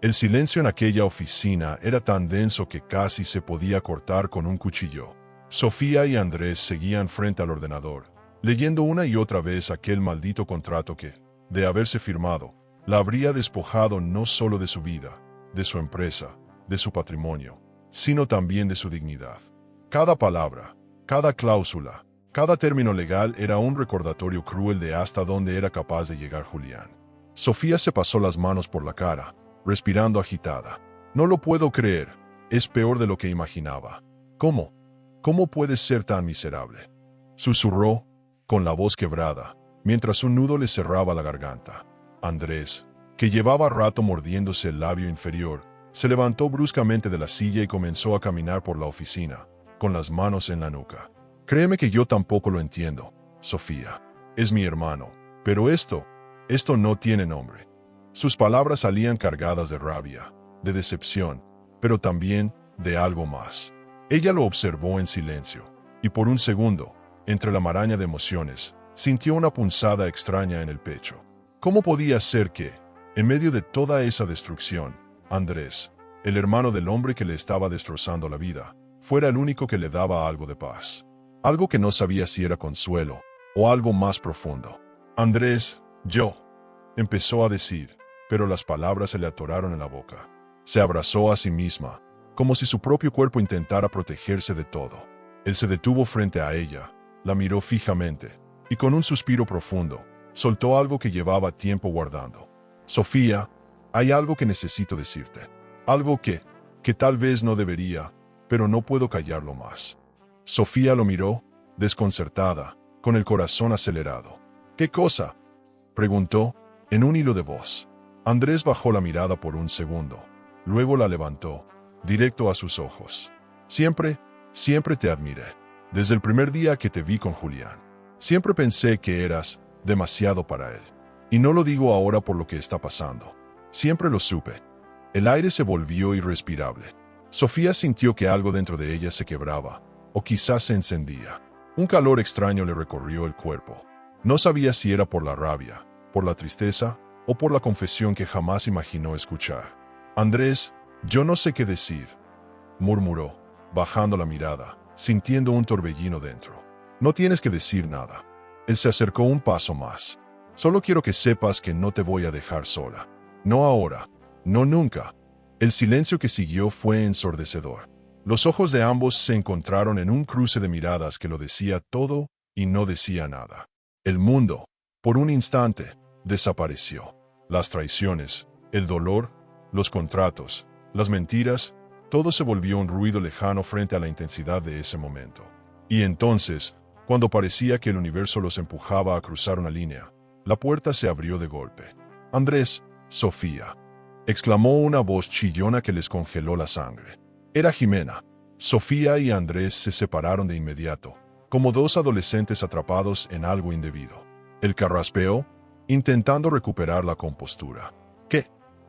[SPEAKER 1] El silencio en aquella oficina era tan denso que casi se podía cortar con un cuchillo. Sofía y Andrés seguían frente al ordenador, leyendo una y otra vez aquel maldito contrato que, de haberse firmado, la habría despojado no solo de su vida, de su empresa, de su patrimonio, sino también de su dignidad. Cada palabra, cada cláusula, cada término legal era un recordatorio cruel de hasta dónde era capaz de llegar Julián. Sofía se pasó las manos por la cara, respirando agitada. No lo puedo creer, es peor de lo que imaginaba. ¿Cómo? ¿Cómo puedes ser tan miserable? Susurró, con la voz quebrada, mientras un nudo le cerraba la garganta. Andrés, que llevaba rato mordiéndose el labio inferior, se levantó bruscamente de la silla y comenzó a caminar por la oficina, con las manos en la nuca. Créeme que yo tampoco lo entiendo, Sofía. Es mi hermano, pero esto no tiene nombre. Sus palabras salían cargadas de rabia, de decepción, pero también de algo más. Ella lo observó en silencio, y por un segundo, entre la maraña de emociones, sintió una punzada extraña en el pecho. ¿Cómo podía ser que, en medio de toda esa destrucción, Andrés, el hermano del hombre que le estaba destrozando la vida, fuera el único que le daba algo de paz? Algo que no sabía si era consuelo, o algo más profundo. Andrés, empezó a decir, pero las palabras se le atoraron en la boca. Se abrazó a sí misma, como si su propio cuerpo intentara protegerse de todo. Él se detuvo frente a ella, la miró fijamente, y con un suspiro profundo, soltó algo que llevaba tiempo guardando. Sofía, hay algo que necesito decirte. Algo que tal vez no debería, pero no puedo callarlo más. Sofía lo miró, desconcertada, con el corazón acelerado. ¿Qué cosa?, preguntó, en un hilo de voz. Andrés bajó la mirada por un segundo, luego la levantó, directo a sus ojos. Siempre te admiré. Desde el primer día que te vi con Julián. Siempre pensé que eras demasiado para él. Y no lo digo ahora por lo que está pasando. Siempre lo supe. El aire se volvió irrespirable. Sofía sintió que algo dentro de ella se quebraba, o quizás se encendía. Un calor extraño le recorrió el cuerpo. No sabía si era por la rabia, por la tristeza, o por la confesión que jamás imaginó escuchar. Andrés, yo no sé qué decir, murmuró, bajando la mirada, sintiendo un torbellino dentro. No tienes que decir nada. Él se acercó un paso más. Solo quiero que sepas que no te voy a dejar sola. No ahora, no nunca. El silencio que siguió fue ensordecedor. Los ojos de ambos se encontraron en un cruce de miradas que lo decía todo y no decía nada. El mundo, por un instante, desapareció. Las traiciones, el dolor, los contratos, las mentiras, todo se volvió un ruido lejano frente a la intensidad de ese momento. Y entonces, cuando parecía que el universo los empujaba a cruzar una línea, la puerta se abrió de golpe. Andrés, Sofía, exclamó una voz chillona que les congeló la sangre. Era Jimena. Sofía y Andrés se separaron de inmediato, como dos adolescentes atrapados en algo indebido. Él carraspeó, intentando recuperar la compostura.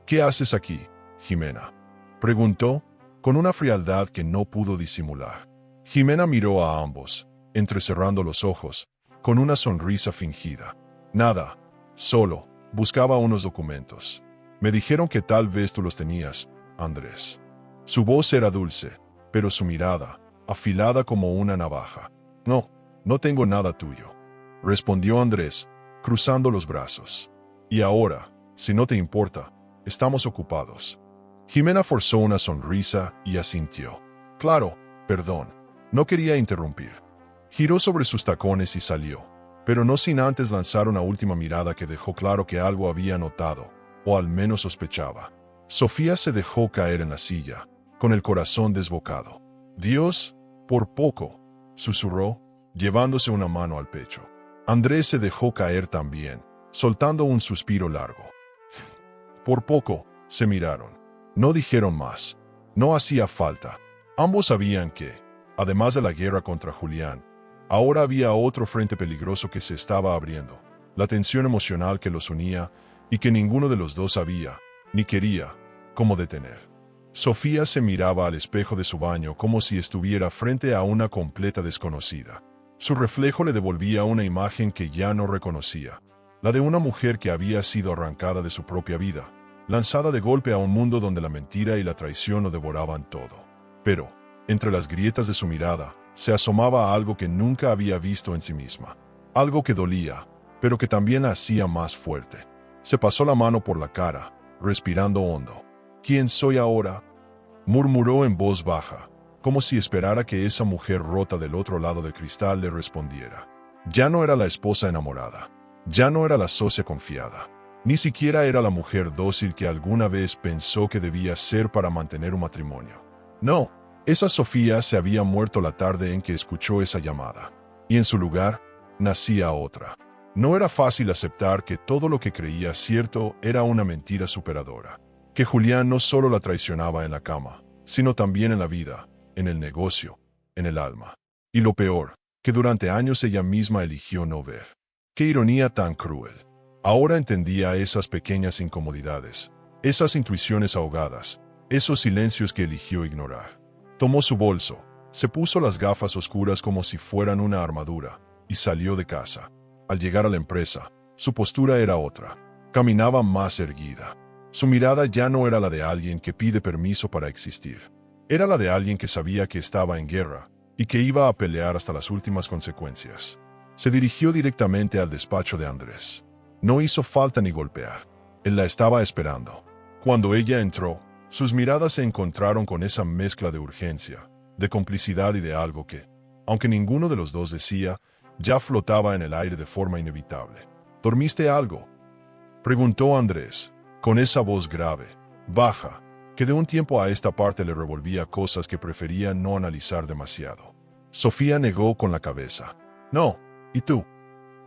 [SPEAKER 1] ¿Qué haces aquí, Jimena?, preguntó, con una frialdad que no pudo disimular. Jimena miró a ambos, entrecerrando los ojos, con una sonrisa fingida. Nada, solo, buscaba unos documentos. Me dijeron que tal vez tú los tenías, Andrés. Su voz era dulce, pero su mirada, afilada como una navaja. No tengo nada tuyo, respondió Andrés, cruzando los brazos. Y ahora, si no te importa, estamos ocupados. Jimena forzó una sonrisa y asintió. Claro, perdón. No quería interrumpir. Giró sobre sus tacones y salió, pero no sin antes lanzar una última mirada que dejó claro que algo había notado, o al menos sospechaba. Sofía se dejó caer en la silla, con el corazón desbocado. Dios, por poco, susurró, llevándose una mano al pecho. Andrés se dejó caer también, soltando un suspiro largo. Por poco, se miraron. No dijeron más. No hacía falta. Ambos sabían que, además de la guerra contra Julián, ahora había otro frente peligroso que se estaba abriendo, la tensión emocional que los unía y que ninguno de los dos sabía, ni quería, cómo detener. Sofía se miraba al espejo de su baño como si estuviera frente a una completa desconocida. Su reflejo le devolvía una imagen que ya no reconocía, la de una mujer que había sido arrancada de su propia vida, lanzada de golpe a un mundo donde la mentira y la traición lo devoraban todo. Pero, entre las grietas de su mirada, se asomaba algo que nunca había visto en sí misma. Algo que dolía, pero que también la hacía más fuerte. Se pasó la mano por la cara, respirando hondo. ¿Quién soy ahora?, murmuró en voz baja, como si esperara que esa mujer rota del otro lado del cristal le respondiera. Ya no era la esposa enamorada. Ya no era la socia confiada. Ni siquiera era la mujer dócil que alguna vez pensó que debía ser para mantener un matrimonio. No, esa Sofía se había muerto la tarde en que escuchó esa llamada. Y en su lugar, nacía otra. No era fácil aceptar que todo lo que creía cierto era una mentira superadora. Que Julián no solo la traicionaba en la cama, sino también en la vida, en el negocio, en el alma. Y lo peor, que durante años ella misma eligió no ver. Qué ironía tan cruel. Ahora entendía esas pequeñas incomodidades, esas intuiciones ahogadas, esos silencios que eligió ignorar. Tomó su bolso, se puso las gafas oscuras como si fueran una armadura, y salió de casa. Al llegar a la empresa, su postura era otra. Caminaba más erguida. Su mirada ya no era la de alguien que pide permiso para existir. Era la de alguien que sabía que estaba en guerra, y que iba a pelear hasta las últimas consecuencias. Se dirigió directamente al despacho de Andrés. No hizo falta ni golpear. Él la estaba esperando. Cuando ella entró, sus miradas se encontraron con esa mezcla de urgencia, de complicidad y de algo que, aunque ninguno de los dos decía, ya flotaba en el aire de forma inevitable. ¿Dormiste algo?, preguntó Andrés, con esa voz grave, baja, que de un tiempo a esta parte le revolvía cosas que prefería no analizar demasiado. Sofía negó con la cabeza. No, ¿y tú?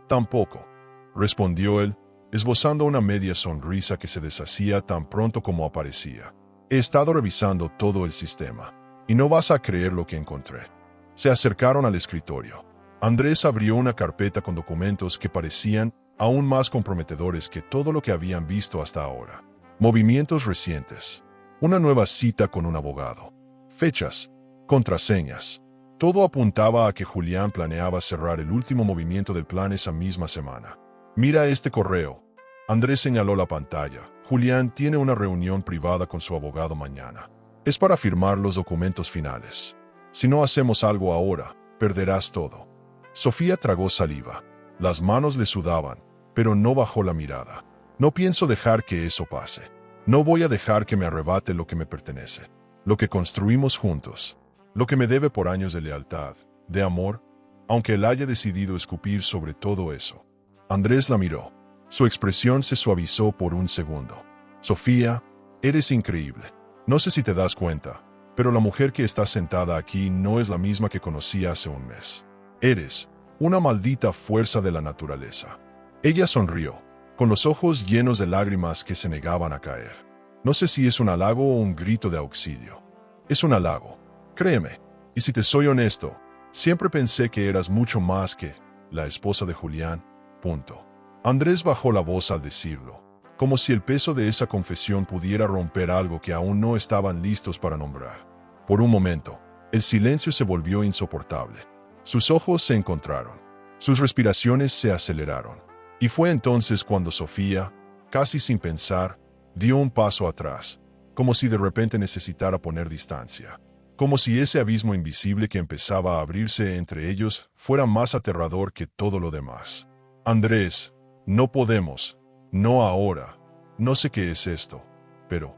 [SPEAKER 1] Tampoco, respondió él, esbozando una media sonrisa que se deshacía tan pronto como aparecía. He estado revisando todo el sistema, y no vas a creer lo que encontré. Se acercaron al escritorio. Andrés abrió una carpeta con documentos que parecían aún más comprometedores que todo lo que habían visto hasta ahora. Movimientos recientes. Una nueva cita con un abogado. Fechas. Contraseñas. Todo apuntaba a que Julián planeaba cerrar el último movimiento del plan esa misma semana. Mira este correo. Andrés señaló la pantalla. Julián tiene una reunión privada con su abogado mañana. Es para firmar los documentos finales. Si no hacemos algo ahora, perderás todo. Sofía tragó saliva. Las manos le sudaban, pero no bajó la mirada. No pienso dejar que eso pase. No voy a dejar que me arrebate lo que me pertenece, lo que construimos juntos, lo que me debe por años de lealtad, de amor, aunque él haya decidido escupir sobre todo eso. Andrés la miró. Su expresión se suavizó por un segundo. Sofía, eres increíble. No sé si te das cuenta, pero la mujer que está sentada aquí no es la misma que conocí hace un mes. Eres una maldita fuerza de la naturaleza. Ella sonrió, con los ojos llenos de lágrimas que se negaban a caer. No sé si es un halago o un grito de auxilio. Es un halago, créeme, y si te soy honesto, siempre pensé que eras mucho más que la esposa de Julián, punto. Andrés bajó la voz al decirlo, como si el peso de esa confesión pudiera romper algo que aún no estaban listos para nombrar. Por un momento, el silencio se volvió insoportable. Sus ojos se encontraron. Sus respiraciones se aceleraron. Y fue entonces cuando Sofía, casi sin pensar, dio un paso atrás, como si de repente necesitara poner distancia. Como si ese abismo invisible que empezaba a abrirse entre ellos fuera más aterrador que todo lo demás. Andrés, no podemos, no ahora, no sé qué es esto, pero,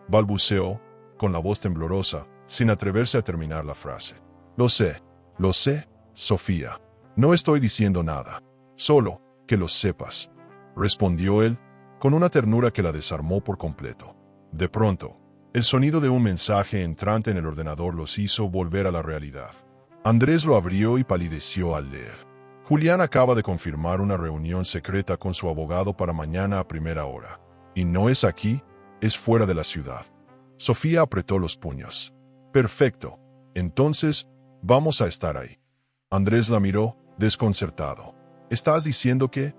[SPEAKER 1] balbuceó, con la voz temblorosa, sin atreverse a terminar la frase. Lo sé, Lo sé, Sofía. No estoy diciendo nada. Solo que lo sepas, respondió él, con una ternura que la desarmó por completo. De pronto, el sonido de un mensaje entrante en el ordenador los hizo volver a la realidad. Andrés lo abrió y palideció al leer. Julián acaba de confirmar una reunión secreta con su abogado para mañana a primera hora. Y no es aquí, es fuera de la ciudad. Sofía apretó los puños. Perfecto. Entonces, vamos a estar ahí. Andrés la miró, desconcertado. ¿Estás diciendo que?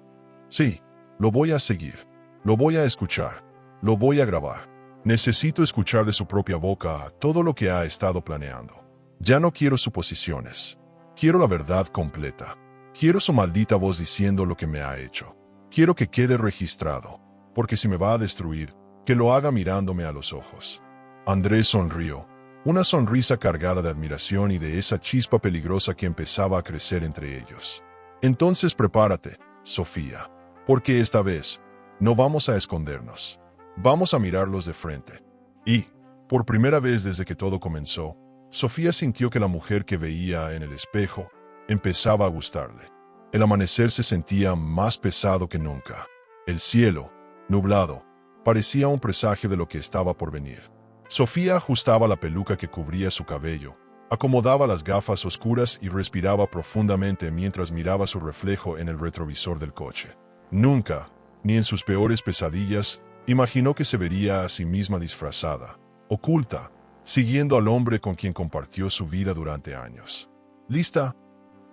[SPEAKER 1] Sí, lo voy a seguir. Lo voy a escuchar. Lo voy a grabar. Necesito escuchar de su propia boca todo lo que ha estado planeando. Ya no quiero suposiciones. Quiero la verdad completa. Quiero su maldita voz diciendo lo que me ha hecho. Quiero que quede registrado, porque si me va a destruir, que lo haga mirándome a los ojos. Andrés sonrió, una sonrisa cargada de admiración y de esa chispa peligrosa que empezaba a crecer entre ellos. Entonces prepárate, Sofía, porque esta vez no vamos a escondernos. Vamos a mirarlos de frente. Y, por primera vez desde que todo comenzó, Sofía sintió que la mujer que veía en el espejo empezaba a gustarle. El amanecer se sentía más pesado que nunca. El cielo, nublado, parecía un presagio de lo que estaba por venir. Sofía ajustaba la peluca que cubría su cabello, acomodaba las gafas oscuras y respiraba profundamente mientras miraba su reflejo en el retrovisor del coche. Nunca, ni en sus peores pesadillas, imaginó que se vería a sí misma disfrazada, oculta, siguiendo al hombre con quien compartió su vida durante años. ¿Lista?,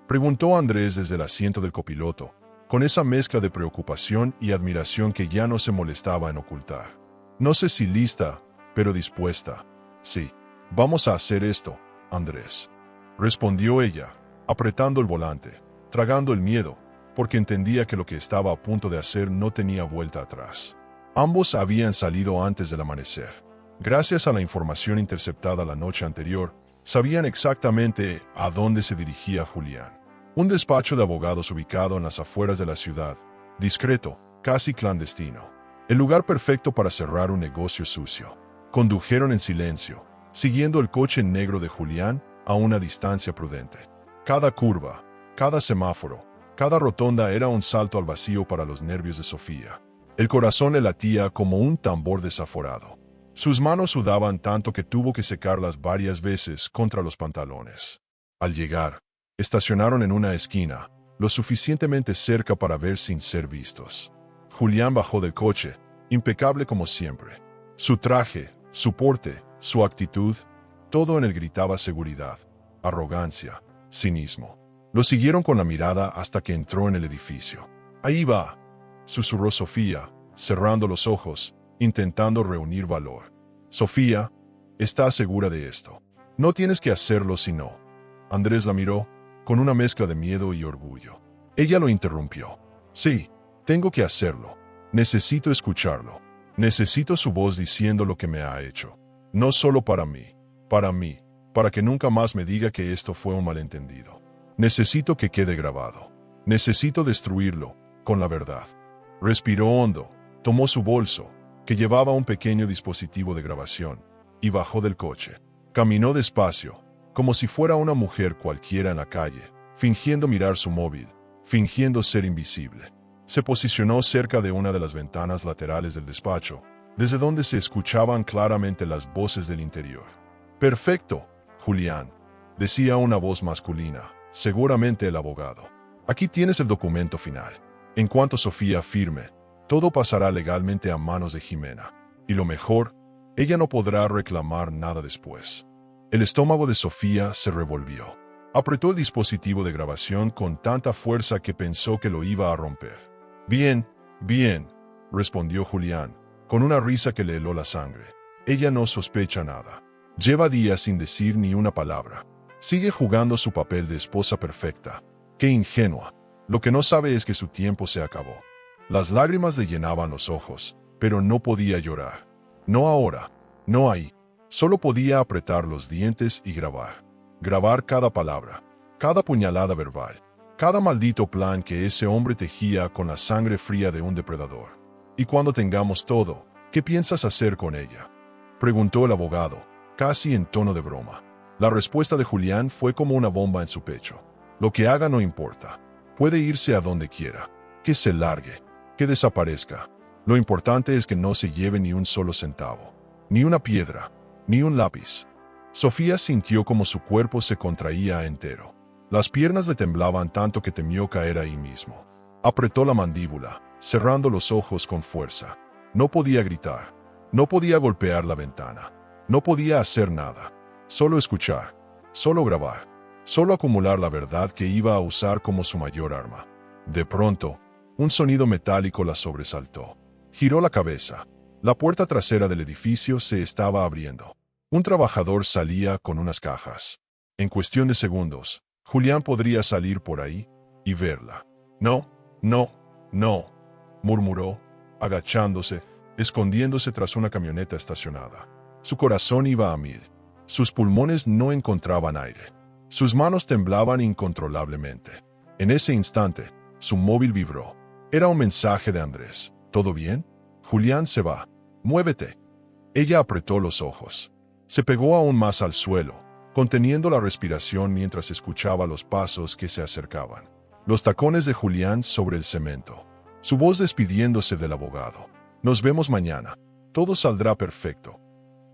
[SPEAKER 1] preguntó Andrés desde el asiento del copiloto, con esa mezcla de preocupación y admiración que ya no se molestaba en ocultar. No sé si lista, pero dispuesta. Sí, vamos a hacer esto, Andrés, respondió ella, apretando el volante, tragando el miedo, porque entendía que lo que estaba a punto de hacer no tenía vuelta atrás. Ambos habían salido antes del amanecer. Gracias a la información interceptada la noche anterior, sabían exactamente a dónde se dirigía Julián. Un despacho de abogados ubicado en las afueras de la ciudad, discreto, casi clandestino. El lugar perfecto para cerrar un negocio sucio. Condujeron en silencio, siguiendo el coche negro de Julián a una distancia prudente. Cada curva, cada semáforo, cada rotonda era un salto al vacío para los nervios de Sofía. El corazón le latía como un tambor desaforado. Sus manos sudaban tanto que tuvo que secarlas varias veces contra los pantalones. Al llegar, estacionaron en una esquina, lo suficientemente cerca para ver sin ser vistos. Julián bajó del coche, impecable como siempre. Su traje, su porte, su actitud, todo en él gritaba seguridad, arrogancia, cinismo. Lo siguieron con la mirada hasta que entró en el edificio. «Ahí va», susurró Sofía, cerrando los ojos, intentando reunir valor. «Sofía, ¿estás segura de esto? No tienes que hacerlo si no». Andrés la miró, con una mezcla de miedo y orgullo. Ella lo interrumpió. «Sí, tengo que hacerlo. Necesito escucharlo. Necesito su voz diciendo lo que me ha hecho. No solo para mí, para que nunca más me diga que esto fue un malentendido. Necesito que quede grabado. Necesito destruirlo, con la verdad». Respiró hondo, tomó su bolso, que llevaba un pequeño dispositivo de grabación, y bajó del coche. Caminó despacio, como si fuera una mujer cualquiera en la calle, fingiendo mirar su móvil, fingiendo ser invisible. Se posicionó cerca de una de las ventanas laterales del despacho, desde donde se escuchaban claramente las voces del interior. «Perfecto, Julián», decía una voz masculina, seguramente el abogado. «Aquí tienes el documento final. En cuanto Sofía firme, todo pasará legalmente a manos de Jimena. Y lo mejor, ella no podrá reclamar nada después». El estómago de Sofía se revolvió. Apretó el dispositivo de grabación con tanta fuerza que pensó que lo iba a romper. «Bien, bien», respondió Julián, con una risa que le heló la sangre. «Ella no sospecha nada. Lleva días sin decir ni una palabra. Sigue jugando su papel de esposa perfecta. Qué ingenua. Lo que no sabe es que su tiempo se acabó». Las lágrimas le llenaban los ojos, pero no podía llorar. No ahora, no ahí. Solo podía apretar los dientes y grabar. Grabar cada palabra, cada puñalada verbal, cada maldito plan que ese hombre tejía con la sangre fría de un depredador. «Y cuando tengamos todo, ¿qué piensas hacer con ella?», preguntó el abogado, casi en tono de broma. La respuesta de Julián fue como una bomba en su pecho. Lo que haga no importa. Puede irse a donde quiera. Que se largue. Que desaparezca. Lo importante es que no se lleve ni un solo centavo. Ni una piedra. Ni un lápiz. Sofía sintió como su cuerpo se contraía entero. Las piernas le temblaban tanto que temió caer ahí mismo. Apretó la mandíbula, cerrando los ojos con fuerza. No podía gritar. No podía golpear la ventana. No podía hacer nada. Solo escuchar. Solo grabar. Solo acumular la verdad que iba a usar como su mayor arma. De pronto, un sonido metálico la sobresaltó. Giró la cabeza. La puerta trasera del edificio se estaba abriendo. Un trabajador salía con unas cajas. En cuestión de segundos, Julián podría salir por ahí y verla. No, no, no, murmuró, agachándose, escondiéndose tras una camioneta estacionada. Su corazón iba a 1000. Sus pulmones no encontraban aire. Sus manos temblaban incontrolablemente. En ese instante, su móvil vibró. Era un mensaje de Andrés. ¿Todo bien? Julián se va. Muévete. Ella apretó los ojos. Se pegó aún más al suelo, conteniendo la respiración mientras escuchaba los pasos que se acercaban. Los tacones de Julián sobre el cemento. Su voz despidiéndose del abogado. Nos vemos mañana. Todo saldrá perfecto.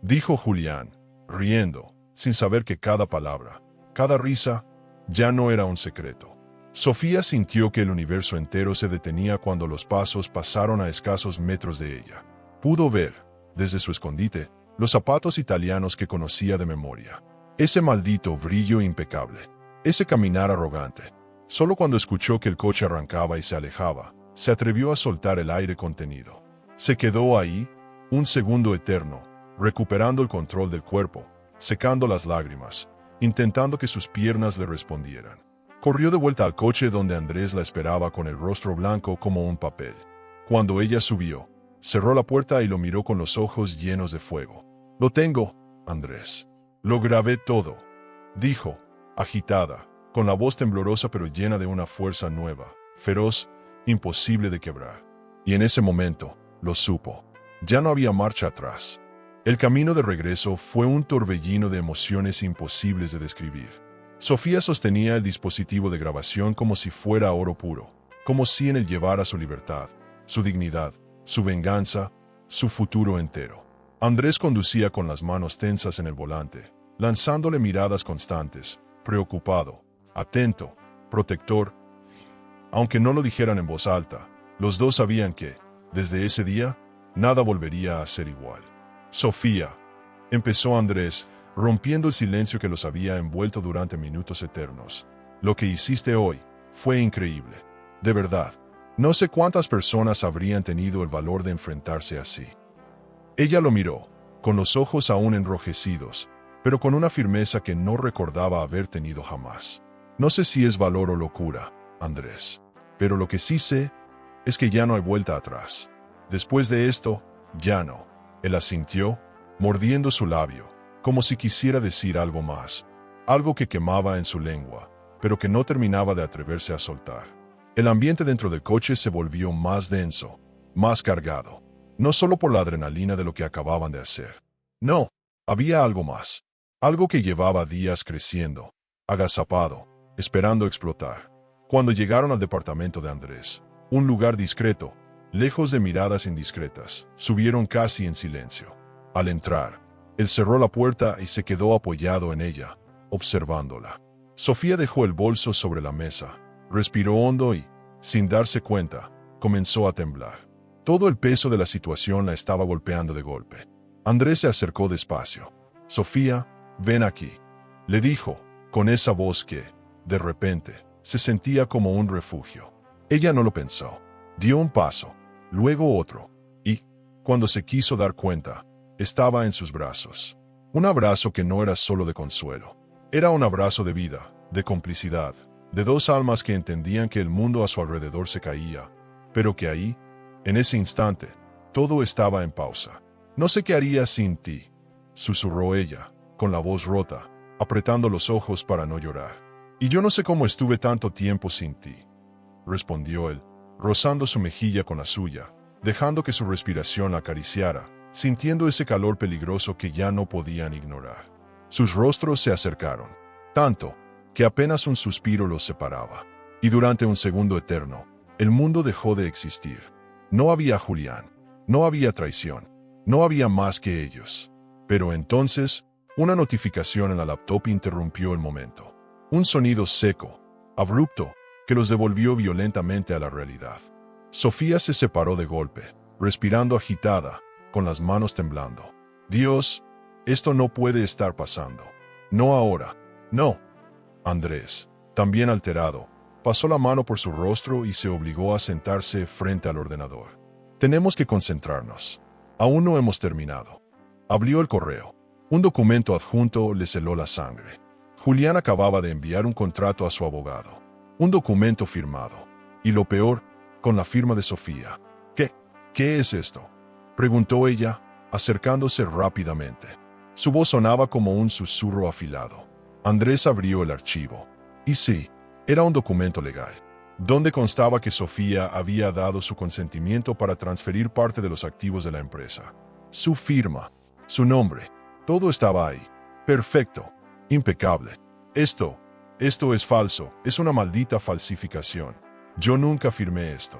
[SPEAKER 1] Dijo Julián, riendo, sin saber que cada palabra, cada risa, ya no era un secreto. Sofía sintió que el universo entero se detenía cuando los pasos pasaron a escasos metros de ella. Pudo ver, desde su escondite, los zapatos italianos que conocía de memoria. Ese maldito brillo impecable. Ese caminar arrogante. Solo cuando escuchó que el coche arrancaba y se alejaba, se atrevió a soltar el aire contenido. Se quedó ahí, un segundo eterno, recuperando el control del cuerpo, secando las lágrimas, intentando que sus piernas le respondieran. Corrió de vuelta al coche donde Andrés la esperaba con el rostro blanco como un papel. Cuando ella subió, cerró la puerta y lo miró con los ojos llenos de fuego. Lo tengo, Andrés. Lo grabé todo, dijo, agitada, con la voz temblorosa pero llena de una fuerza nueva, feroz, imposible de quebrar. Y en ese momento, lo supo. Ya no había marcha atrás. El camino de regreso fue un torbellino de emociones imposibles de describir. Sofía sostenía el dispositivo de grabación como si fuera oro puro, como si en él llevara su libertad, su dignidad, su venganza, su futuro entero. Andrés conducía con las manos tensas en el volante, lanzándole miradas constantes, preocupado, atento, protector. Aunque no lo dijeran en voz alta, los dos sabían que, desde ese día, nada volvería a ser igual. Sofía, empezó Andrés, rompiendo el silencio que los había envuelto durante minutos eternos. Lo que hiciste hoy fue increíble. De verdad, no sé cuántas personas habrían tenido el valor de enfrentarse así. Ella lo miró, con los ojos aún enrojecidos, pero con una firmeza que no recordaba haber tenido jamás. No sé si es valor o locura, Andrés, pero lo que sí sé es que ya no hay vuelta atrás. Después de esto, ya no. Él asintió, mordiendo su labio, como si quisiera decir algo más, algo que quemaba en su lengua, pero que no terminaba de atreverse a soltar. El ambiente dentro del coche se volvió más denso, más cargado, no solo por la adrenalina de lo que acababan de hacer. No, había algo más, algo que llevaba días creciendo, agazapado, esperando explotar. Cuando llegaron al departamento de Andrés, un lugar discreto, lejos de miradas indiscretas, subieron casi en silencio. Al entrar, él cerró la puerta y se quedó apoyado en ella, observándola. Sofía dejó el bolso sobre la mesa, respiró hondo y, sin darse cuenta, comenzó a temblar. Todo el peso de la situación la estaba golpeando de golpe. Andrés se acercó despacio. Sofía, ven aquí, le dijo, con esa voz que, de repente, se sentía como un refugio. Ella no lo pensó. Dio un paso, luego otro, y, cuando se quiso dar cuenta, estaba en sus brazos. Un abrazo que no era solo de consuelo. Era un abrazo de vida, de complicidad, de dos almas que entendían que el mundo a su alrededor se caía, pero que ahí, en ese instante, todo estaba en pausa. No sé qué haría sin ti, susurró ella, con la voz rota, apretando los ojos para no llorar. Y yo no sé cómo estuve tanto tiempo sin ti, respondió él, rozando su mejilla con la suya, dejando que su respiración la acariciara, sintiendo ese calor peligroso que ya no podían ignorar. Sus rostros se acercaron, tanto que apenas un suspiro los separaba. Y durante un segundo eterno, el mundo dejó de existir. No había Julián, no había traición, no había más que ellos. Pero entonces, una notificación en la laptop interrumpió el momento. Un sonido seco, abrupto, que los devolvió violentamente a la realidad. Sofía se separó de golpe, respirando agitada, con las manos temblando. Dios, esto no puede estar pasando. No ahora, no. Andrés, también alterado, pasó la mano por su rostro y se obligó a sentarse frente al ordenador. Tenemos que concentrarnos. Aún no hemos terminado. Abrió el correo. Un documento adjunto le heló la sangre. Julián acababa de enviar un contrato a su abogado. Un documento firmado. Y lo peor, con la firma de Sofía. ¿Qué es esto?, preguntó ella, acercándose rápidamente. Su voz sonaba como un susurro afilado. Andrés abrió el archivo. Y sí, era un documento legal, donde constaba que Sofía había dado su consentimiento para transferir parte de los activos de la empresa. Su firma, su nombre, todo estaba ahí. Perfecto, impecable. Esto es falso, es una maldita falsificación. Yo nunca firmé esto,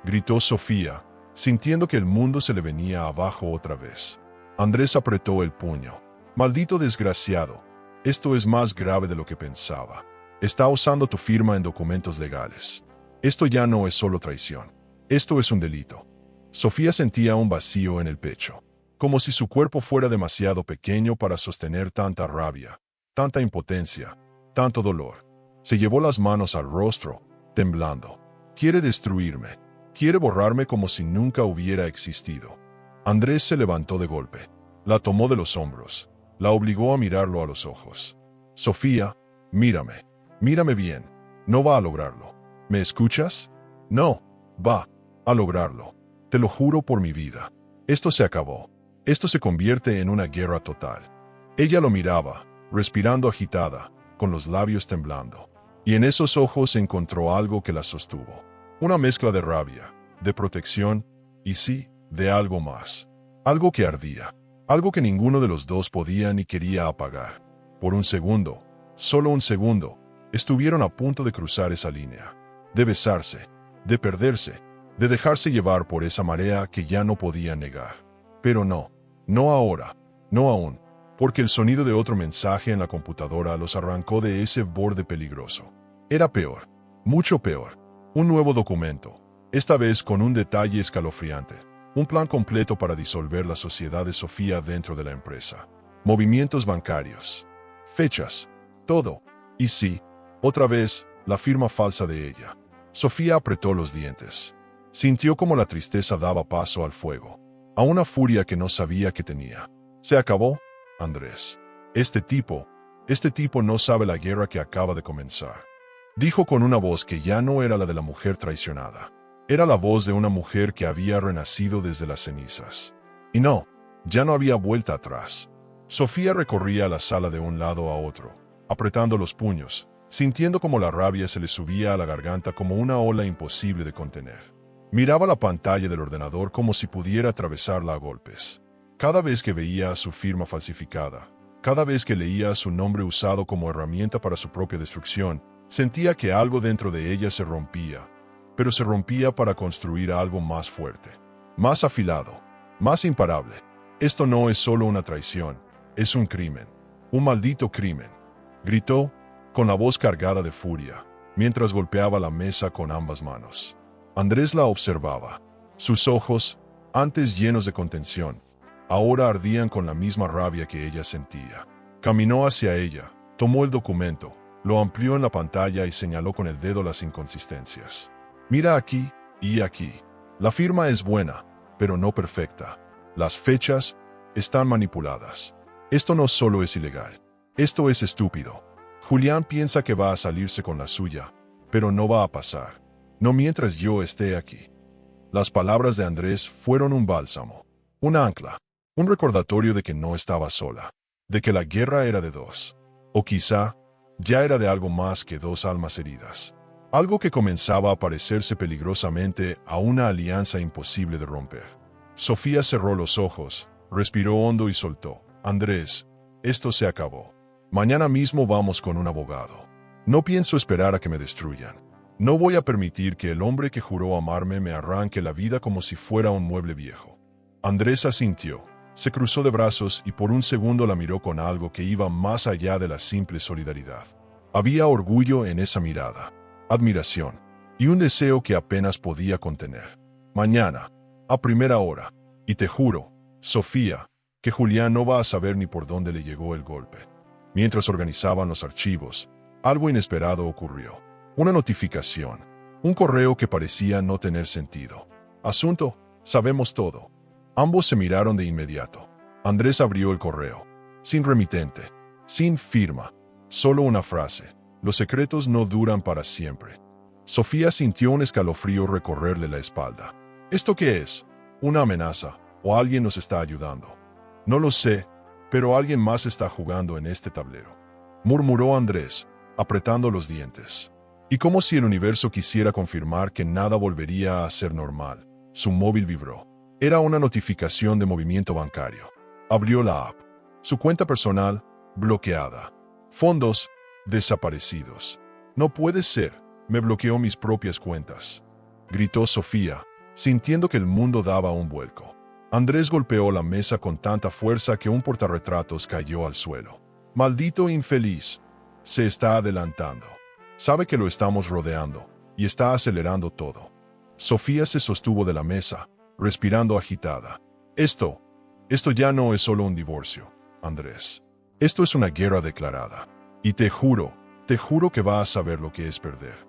[SPEAKER 1] gritó Sofía, sintiendo que el mundo se le venía abajo otra vez. Andrés apretó el puño. Maldito desgraciado, esto es más grave de lo que pensaba. Está usando tu firma en documentos legales. Esto ya no es solo traición. Esto es un delito. Sofía sentía un vacío en el pecho, como si su cuerpo fuera demasiado pequeño para sostener tanta rabia, tanta impotencia, tanto dolor. Se llevó las manos al rostro, temblando. Quiere destruirme. Quiere borrarme como si nunca hubiera existido. Andrés se levantó de golpe. La tomó de los hombros. La obligó a mirarlo a los ojos. Sofía, mírame. Mírame bien. No va a lograrlo. ¿Me escuchas? No, va a lograrlo. Te lo juro por mi vida. Esto se acabó. Esto se convierte en una guerra total. Ella lo miraba, respirando agitada, con los labios temblando. Y en esos ojos encontró algo que la sostuvo. Una mezcla de rabia, de protección, y sí, de algo más. Algo que ardía. Algo que ninguno de los dos podía ni quería apagar. Por un segundo, solo un segundo, estuvieron a punto de cruzar esa línea. De besarse, de perderse, de dejarse llevar por esa marea que ya no podía negar. Pero no, no ahora, no aún, porque el sonido de otro mensaje en la computadora los arrancó de ese borde peligroso. Era peor, mucho peor. Un nuevo documento, esta vez con un detalle escalofriante. Un plan completo para disolver la sociedad de Sofía dentro de la empresa. Movimientos bancarios. Fechas. Todo. Y sí, otra vez, la firma falsa de ella. Sofía apretó los dientes. Sintió como la tristeza daba paso al fuego. A una furia que no sabía que tenía. Se acabó, Andrés. Este tipo no sabe la guerra que acaba de comenzar. Dijo con una voz que ya no era la de la mujer traicionada. Era la voz de una mujer que había renacido desde las cenizas. Y no, ya no había vuelta atrás. Sofía recorría la sala de un lado a otro, apretando los puños, sintiendo como la rabia se le subía a la garganta como una ola imposible de contener. Miraba la pantalla del ordenador como si pudiera atravesarla a golpes. Cada vez que veía su firma falsificada, cada vez que leía su nombre usado como herramienta para su propia destrucción, sentía que algo dentro de ella se rompía, pero se rompía para construir algo más fuerte, más afilado, más imparable. Esto no es solo una traición, es un crimen, un maldito crimen, gritó, con la voz cargada de furia, mientras golpeaba la mesa con ambas manos. Andrés la observaba. Sus ojos, antes llenos de contención, ahora ardían con la misma rabia que ella sentía. Caminó hacia ella, tomó el documento, lo amplió en la pantalla y señaló con el dedo las inconsistencias. Mira aquí y aquí. La firma es buena, pero no perfecta. Las fechas están manipuladas. Esto no solo es ilegal, esto es estúpido. Julián piensa que va a salirse con la suya, pero no va a pasar. No mientras yo esté aquí. Las palabras de Andrés fueron un bálsamo, un ancla, un recordatorio de que no estaba sola, de que la guerra era de dos. O quizá, ya era de algo más que dos almas heridas. Algo que comenzaba a parecerse peligrosamente a una alianza imposible de romper. Sofía cerró los ojos, respiró hondo y soltó. Andrés, esto se acabó. Mañana mismo vamos con un abogado. No pienso esperar a que me destruyan. No voy a permitir que el hombre que juró amarme me arranque la vida como si fuera un mueble viejo. Andrés asintió, se cruzó de brazos y por un segundo la miró con algo que iba más allá de la simple solidaridad. Había orgullo en esa mirada, admiración y un deseo que apenas podía contener. Mañana, a primera hora, y te juro, Sofía, que Julián no va a saber ni por dónde le llegó el golpe. Mientras organizaban los archivos, algo inesperado ocurrió. Una notificación, un correo que parecía no tener sentido. Asunto, sabemos todo. Ambos se miraron de inmediato. Andrés abrió el correo. Sin remitente, sin firma, solo una frase. Los secretos no duran para siempre. Sofía sintió un escalofrío recorrerle la espalda. ¿Esto qué es? ¿Una amenaza? ¿O alguien nos está ayudando? No lo sé, pero alguien más está jugando en este tablero, murmuró Andrés, apretando los dientes. Y como si el universo quisiera confirmar que nada volvería a ser normal, su móvil vibró. Era una notificación de movimiento bancario. Abrió la app. Su cuenta personal, bloqueada. Fondos, desaparecidos. No puede ser, me bloqueó mis propias cuentas, gritó Sofía, sintiendo que el mundo daba un vuelco. Andrés golpeó la mesa con tanta fuerza que un portarretratos cayó al suelo. Maldito infeliz. Se está adelantando. Sabe que lo estamos rodeando y está acelerando todo. Sofía se sostuvo de la mesa, respirando agitada. Esto ya no es solo un divorcio, Andrés. Esto es una guerra declarada. Y te juro que vas a saber lo que es perder.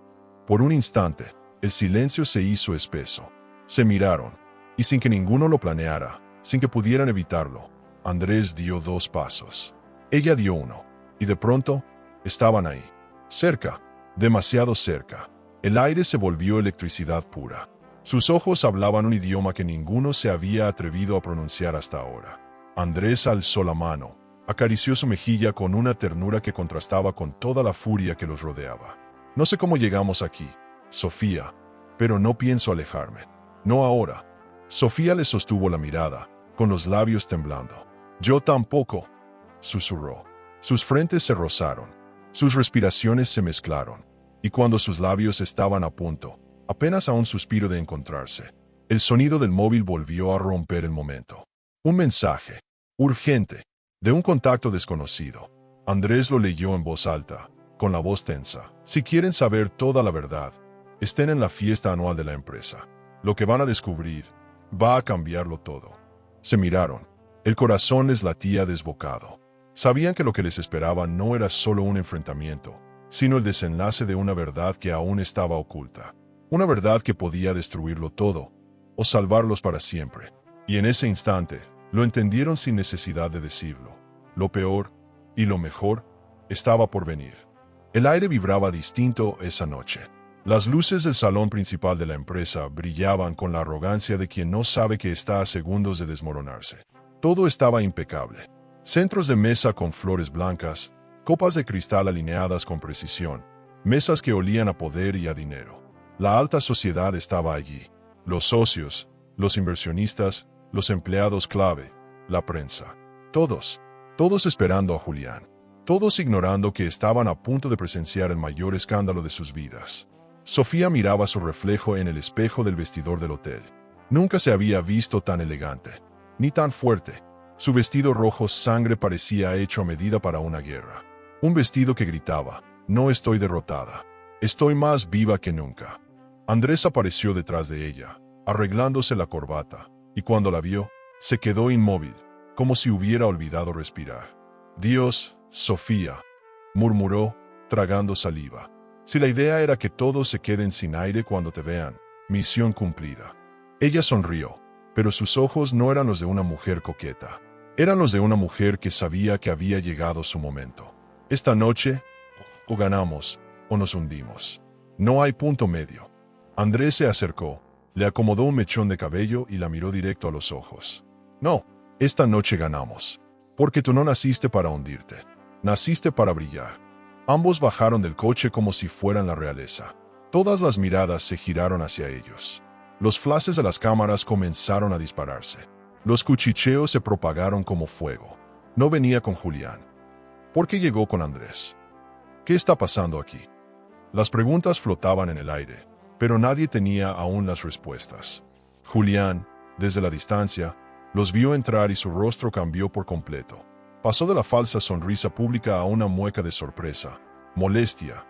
[SPEAKER 1] Por un instante, el silencio se hizo espeso. Se miraron, y sin que ninguno lo planeara, sin que pudieran evitarlo, Andrés dio 2 pasos. Ella dio 1, y de pronto, estaban ahí. Cerca, demasiado cerca. El aire se volvió electricidad pura. Sus ojos hablaban un idioma que ninguno se había atrevido a pronunciar hasta ahora. Andrés alzó la mano, acarició su mejilla con una ternura que contrastaba con toda la furia que los rodeaba. No sé cómo llegamos aquí, Sofía, pero no pienso alejarme. No ahora. Sofía le sostuvo la mirada, con los labios temblando. Yo tampoco, susurró. Sus frentes se rozaron, sus respiraciones se mezclaron, y cuando sus labios estaban a punto, apenas a un suspiro de encontrarse, el sonido del móvil volvió a romper el momento. Un mensaje, urgente, de un contacto desconocido. Andrés lo leyó en voz alta, con la voz tensa. Si quieren saber toda la verdad, estén en la fiesta anual de la empresa. Lo que van a descubrir va a cambiarlo todo. Se miraron. El corazón les latía desbocado. Sabían que lo que les esperaba no era solo un enfrentamiento, sino el desenlace de una verdad que aún estaba oculta. Una verdad que podía destruirlo todo, o salvarlos para siempre. Y en ese instante, lo entendieron sin necesidad de decirlo. Lo peor, y lo mejor, estaba por venir. El aire vibraba distinto esa noche. Las luces del salón principal de la empresa brillaban con la arrogancia de quien no sabe que está a segundos de desmoronarse. Todo estaba impecable. Centros de mesa con flores blancas, copas de cristal alineadas con precisión, mesas que olían a poder y a dinero. La alta sociedad estaba allí. Los socios, los inversionistas, los empleados clave, la prensa. Todos esperando a Julián. Todos ignorando que estaban a punto de presenciar el mayor escándalo de sus vidas. Sofía miraba su reflejo en el espejo del vestidor del hotel. Nunca se había visto tan elegante, ni tan fuerte. Su vestido rojo sangre parecía hecho a medida para una guerra. Un vestido que gritaba, no estoy derrotada, estoy más viva que nunca. Andrés apareció detrás de ella, arreglándose la corbata, y cuando la vio, se quedó inmóvil, como si hubiera olvidado respirar. Dios, Sofía, murmuró, tragando saliva. Si la idea era que todos se queden sin aire cuando te vean, misión cumplida. Ella sonrió, pero sus ojos no eran los de una mujer coqueta. Eran los de una mujer que sabía que había llegado su momento. Esta noche, o ganamos, o nos hundimos. No hay punto medio. Andrés se acercó, le acomodó un mechón de cabello y la miró directo a los ojos. No, esta noche ganamos. Porque tú no naciste para hundirte. Naciste para brillar. Ambos bajaron del coche como si fueran la realeza. Todas las miradas se giraron hacia ellos. Los flashes de las cámaras comenzaron a dispararse. Los cuchicheos se propagaron como fuego. No venía con Julián. ¿Por qué llegó con Andrés? ¿Qué está pasando aquí? Las preguntas flotaban en el aire, pero nadie tenía aún las respuestas. Julián, desde la distancia, los vio entrar y su rostro cambió por completo. Pasó de la falsa sonrisa pública a una mueca de sorpresa, molestia.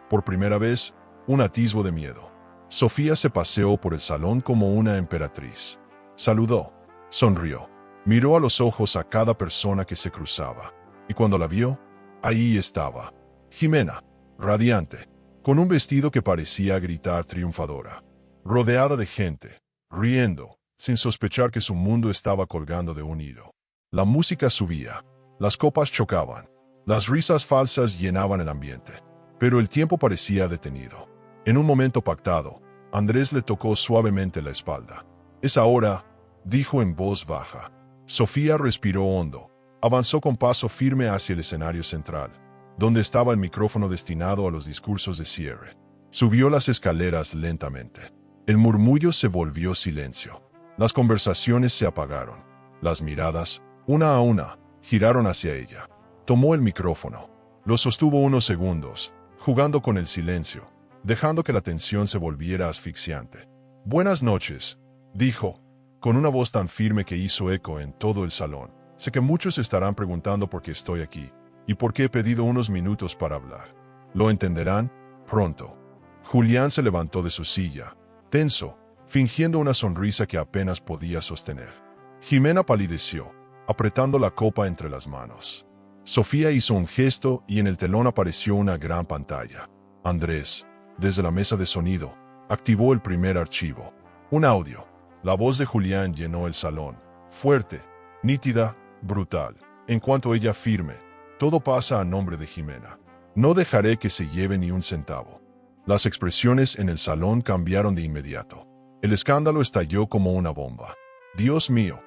[SPEAKER 1] Por primera vez, un atisbo de miedo. Sofía se paseó por el salón como una emperatriz. Saludó, sonrió, miró a los ojos a cada persona que se cruzaba. Y cuando la vio, ahí estaba, Jimena, radiante, con un vestido que parecía gritar triunfadora, rodeada de gente, riendo, sin sospechar que su mundo estaba colgando de un hilo. La música subía, las copas chocaban, las risas falsas llenaban el ambiente, pero el tiempo parecía detenido. En un momento pactado, Andrés le tocó suavemente la espalda. «Es ahora», dijo en voz baja. Sofía respiró hondo, avanzó con paso firme hacia el escenario central, donde estaba el micrófono destinado a los discursos de cierre. Subió las escaleras lentamente. El murmullo se volvió silencio. Las conversaciones se apagaron. Las miradas, una a una, giraron hacia ella. Tomó el micrófono. Lo sostuvo unos segundos, jugando con el silencio, dejando que la tensión se volviera asfixiante. «Buenas noches», dijo, con una voz tan firme que hizo eco en todo el salón. «Sé que muchos estarán preguntando por qué estoy aquí y por qué he pedido unos minutos para hablar. Lo entenderán pronto». Julián se levantó de su silla, tenso, fingiendo una sonrisa que apenas podía sostener. Jimena palideció, apretando la copa entre las manos. Sofía hizo un gesto y en el telón apareció una gran pantalla. Andrés, desde la mesa de sonido, activó el primer archivo. Un audio. La voz de Julián llenó el salón. Fuerte, nítida, brutal. En cuanto ella firme, todo pasa a nombre de Jimena. No dejaré que se lleve ni un centavo. Las expresiones en el salón cambiaron de inmediato. El escándalo estalló como una bomba. «Dios mío.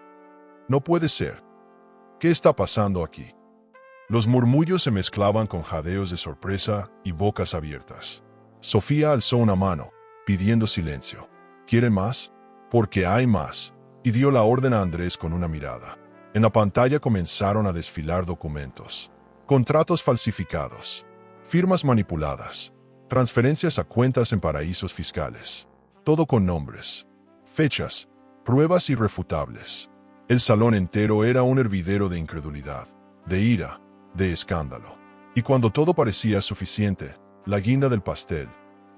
[SPEAKER 1] No puede ser. ¿Qué está pasando aquí?». Los murmullos se mezclaban con jadeos de sorpresa y bocas abiertas. Sofía alzó una mano, pidiendo silencio. «¿Quieren más? Porque hay más», y dio la orden a Andrés con una mirada. En la pantalla comenzaron a desfilar documentos. Contratos falsificados, firmas manipuladas, transferencias a cuentas en paraísos fiscales. Todo con nombres, fechas, pruebas irrefutables. El salón entero era un hervidero de incredulidad, de ira, de escándalo. Y cuando todo parecía suficiente, la guinda del pastel,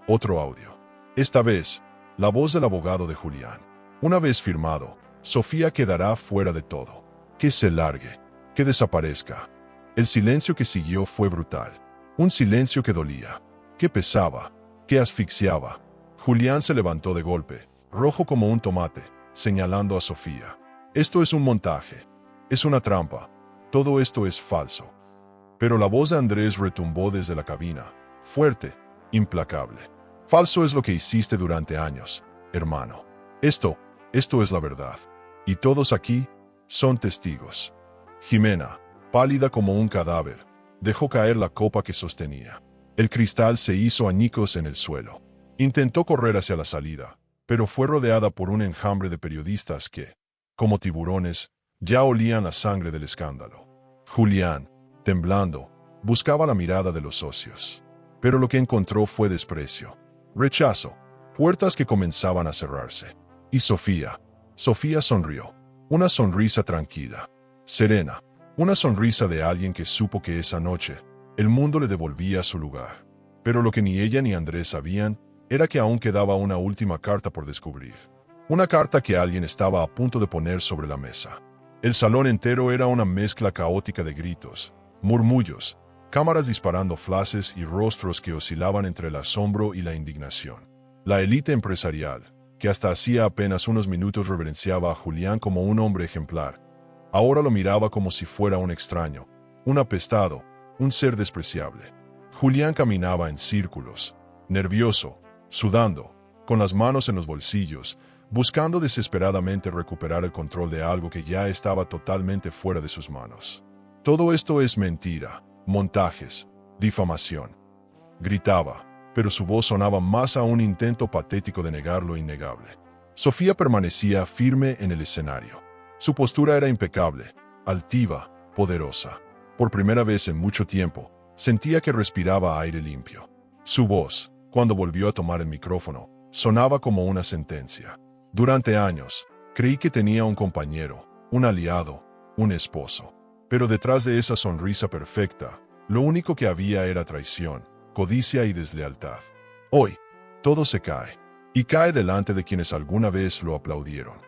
[SPEAKER 1] otro audio. Esta vez, la voz del abogado de Julián. «Una vez firmado, Sofía quedará fuera de todo. Que se largue, que desaparezca». El silencio que siguió fue brutal. Un silencio que dolía, que pesaba, que asfixiaba. Julián se levantó de golpe, rojo como un tomate, señalando a Sofía. «Esto es un montaje. Es una trampa. Todo esto es falso». Pero la voz de Andrés retumbó desde la cabina, fuerte, implacable. «Falso es lo que hiciste durante años, hermano. Esto es la verdad. Y todos aquí son testigos». Jimena, pálida como un cadáver, dejó caer la copa que sostenía. El cristal se hizo añicos en el suelo. Intentó correr hacia la salida, pero fue rodeada por un enjambre de periodistas que, como tiburones, ya olían la sangre del escándalo. Julián, temblando, buscaba la mirada de los socios. Pero lo que encontró fue desprecio, rechazo, puertas que comenzaban a cerrarse. Y Sofía sonrió. Una sonrisa tranquila, serena, una sonrisa de alguien que supo que esa noche el mundo le devolvía su lugar. Pero lo que ni ella ni Andrés sabían era que aún quedaba una última carta por descubrir. Una carta que alguien estaba a punto de poner sobre la mesa. El salón entero era una mezcla caótica de gritos, murmullos, cámaras disparando flashes y rostros que oscilaban entre el asombro y la indignación. La élite empresarial, que hasta hacía apenas unos minutos reverenciaba a Julián como un hombre ejemplar, ahora lo miraba como si fuera un extraño, un apestado, un ser despreciable. Julián caminaba en círculos, nervioso, sudando, con las manos en los bolsillos, buscando desesperadamente recuperar el control de algo que ya estaba totalmente fuera de sus manos. «Todo esto es mentira, montajes, difamación», gritaba, pero su voz sonaba más a un intento patético de negar lo innegable. Sofía permanecía firme en el escenario. Su postura era impecable, altiva, poderosa. Por primera vez en mucho tiempo, sentía que respiraba aire limpio. Su voz, cuando volvió a tomar el micrófono, sonaba como una sentencia. Durante años, creí que tenía un compañero, un aliado, un esposo. Pero detrás de esa sonrisa perfecta, lo único que había era traición, codicia y deslealtad. Hoy, todo se cae. Y cae delante de quienes alguna vez lo aplaudieron.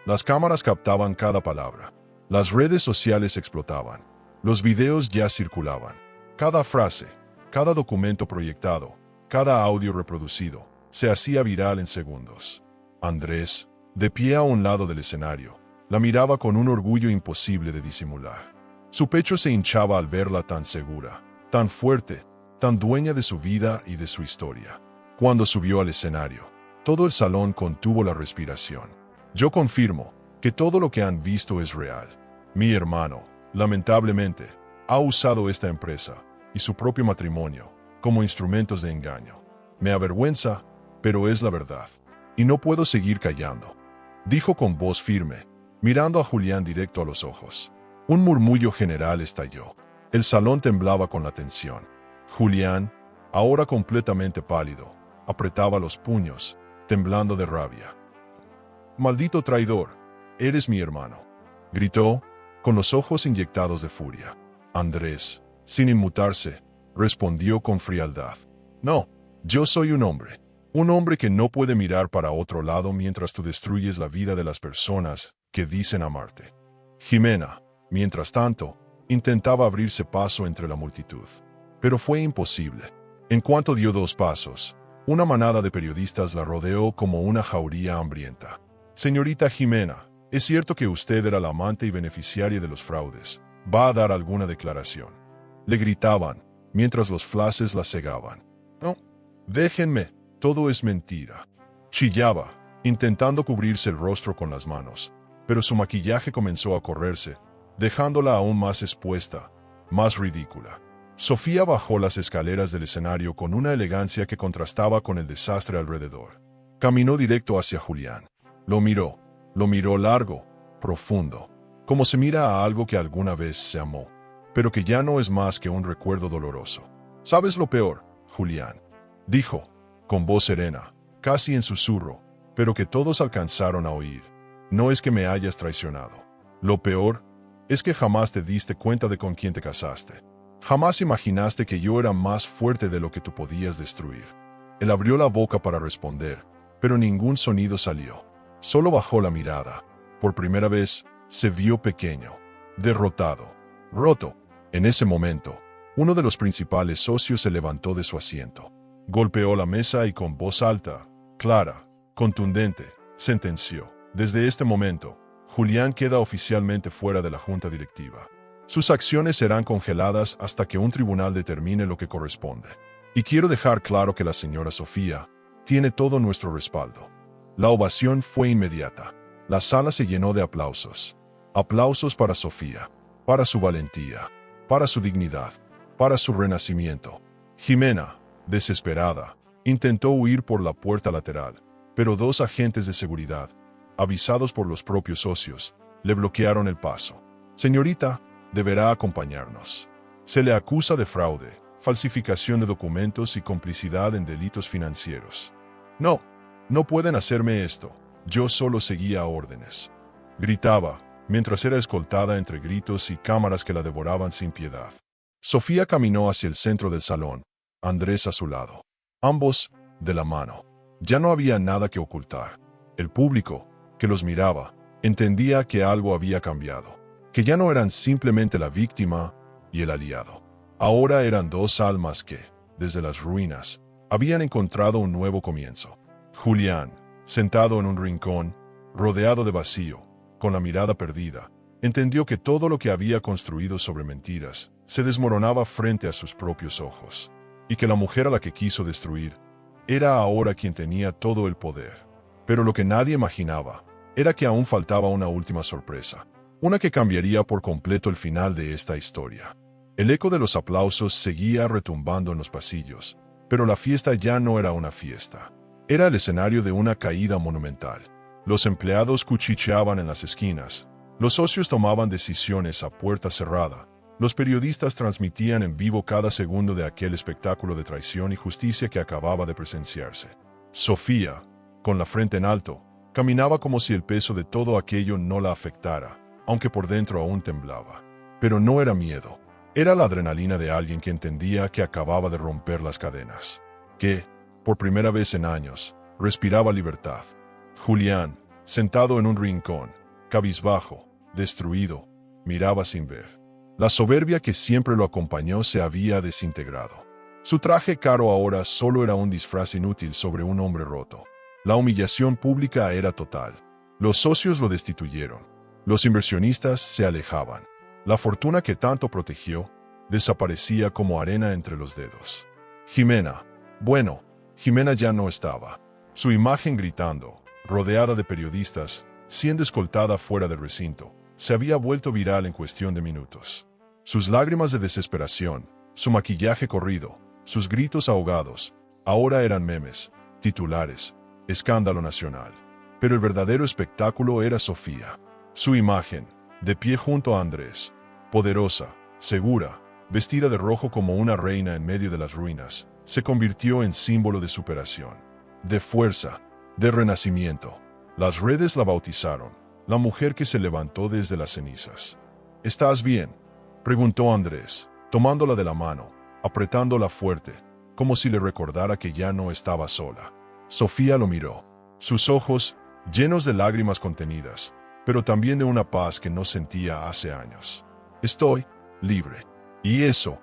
[SPEAKER 1] Las cámaras captaban cada palabra. Las redes sociales explotaban. Los videos ya circulaban. Cada frase, cada documento proyectado, cada audio reproducido, se hacía viral en segundos. Andrés, de pie a un lado del escenario, la miraba con un orgullo imposible de disimular. Su pecho se hinchaba al verla tan segura, tan fuerte, tan dueña de su vida y de su historia. Cuando subió al escenario, todo el salón contuvo la respiración. Yo confirmo que todo lo que han visto es real. Mi hermano, lamentablemente, ha usado esta empresa y su propio matrimonio como instrumentos de engaño. Me avergüenza, pero es la verdad. Y no puedo seguir callando, dijo con voz firme, mirando a Julián directo a los ojos. Un murmullo general estalló. El salón temblaba con la tensión. Julián, ahora completamente pálido, apretaba los puños, temblando de rabia. «Maldito traidor, eres mi hermano», gritó, con los ojos inyectados de furia. Andrés, sin inmutarse, respondió con frialdad. «No, yo soy un hombre que no puede mirar para otro lado mientras tú destruyes la vida de las personas que dicen amarte». Jimena, mientras tanto, intentaba abrirse paso entre la multitud. Pero fue imposible. En cuanto dio 2 pasos, una manada de periodistas la rodeó como una jauría hambrienta. «Señorita Jimena, es cierto que usted era la amante y beneficiaria de los fraudes. ¿Va a dar alguna declaración?», le gritaban, mientras los flashes la cegaban. «No, déjenme, todo es mentira», chillaba, intentando cubrirse el rostro con las manos, pero su maquillaje comenzó a correrse, dejándola aún más expuesta, más ridícula. Sofía bajó las escaleras del escenario con una elegancia que contrastaba con el desastre alrededor. Caminó directo hacia Julián. Lo miró largo, profundo, como se mira a algo que alguna vez se amó, pero que ya no es más que un recuerdo doloroso. «¿Sabes lo peor, Julián?», dijo, con voz serena, casi en susurro, pero que todos alcanzaron a oír. «No es que me hayas traicionado. Lo peor es que jamás te diste cuenta de con quién te casaste. Jamás imaginaste que yo era más fuerte de lo que tú podías destruir». Él abrió la boca para responder, pero ningún sonido salió. Solo bajó la mirada. Por primera vez, se vio pequeño, derrotado, roto. En ese momento, uno de los principales socios se levantó de su asiento. Golpeó la mesa y con voz alta, clara, contundente, sentenció: «Desde este momento, Julián queda oficialmente fuera de la junta directiva. Sus acciones serán congeladas hasta que un tribunal determine lo que corresponde. Y quiero dejar claro que la señora Sofía tiene todo nuestro respaldo». La ovación fue inmediata. La sala se llenó de aplausos. Aplausos para Sofía, para su valentía, para su dignidad, para su renacimiento. Jimena, desesperada, intentó huir por la puerta lateral, pero 2 agentes de seguridad, avisados por los propios socios, le bloquearon el paso. «Señorita, deberá acompañarnos. Se le acusa de fraude, falsificación de documentos y complicidad en delitos financieros». «No, no pueden hacerme esto. Yo solo seguía órdenes», gritaba, mientras era escoltada entre gritos y cámaras que la devoraban sin piedad. Sofía caminó hacia el centro del salón, Andrés a su lado. Ambos, de la mano. Ya no había nada que ocultar. El público, que los miraba, entendía que algo había cambiado, que ya no eran simplemente la víctima y el aliado. Ahora eran 2 almas que, desde las ruinas, habían encontrado un nuevo comienzo. Julián, sentado en un rincón, rodeado de vacío, con la mirada perdida, entendió que todo lo que había construido sobre mentiras se desmoronaba frente a sus propios ojos, y que la mujer a la que quiso destruir era ahora quien tenía todo el poder. Pero lo que nadie imaginaba era que aún faltaba una última sorpresa, una que cambiaría por completo el final de esta historia. El eco de los aplausos seguía retumbando en los pasillos, pero la fiesta ya no era una fiesta. Era el escenario de una caída monumental. Los empleados cuchicheaban en las esquinas, Los socios tomaban decisiones a puerta cerrada. Los periodistas transmitían en vivo cada segundo de aquel espectáculo de traición y justicia que acababa de presenciarse. Sofía, con la frente en alto, caminaba como si el peso de todo aquello no la afectara, aunque por dentro aún temblaba. Pero no era miedo. Era la adrenalina de alguien que entendía que acababa de romper las cadenas. Que, por primera vez en años, respiraba libertad. Julián, sentado en un rincón, cabizbajo, destruido, miraba sin ver. La soberbia que siempre lo acompañó se había desintegrado. Su traje caro ahora solo era un disfraz inútil sobre un hombre roto. La humillación pública era total. Los socios lo destituyeron. Los inversionistas se alejaban. La fortuna que tanto protegió desaparecía como arena entre los dedos. Jimena ya no estaba. Su imagen gritando, rodeada de periodistas, siendo escoltada fuera del recinto, se había vuelto viral en cuestión de minutos. Sus lágrimas de desesperación, su maquillaje corrido, sus gritos ahogados, ahora eran memes, titulares, escándalo nacional. Pero el verdadero espectáculo era Sofía. Su imagen, de pie junto a Andrés, poderosa, segura, vestida de rojo como una reina en medio de las ruinas, se convirtió en símbolo de superación, de fuerza, de renacimiento. Las redes la bautizaron, la mujer que se levantó desde las cenizas. ¿Estás bien?, preguntó Andrés, tomándola de la mano, apretándola fuerte, como si le recordara que ya no estaba sola. Sofía lo miró, sus ojos llenos de lágrimas contenidas, pero también de una paz que no sentía hace años. Estoy libre. Y eso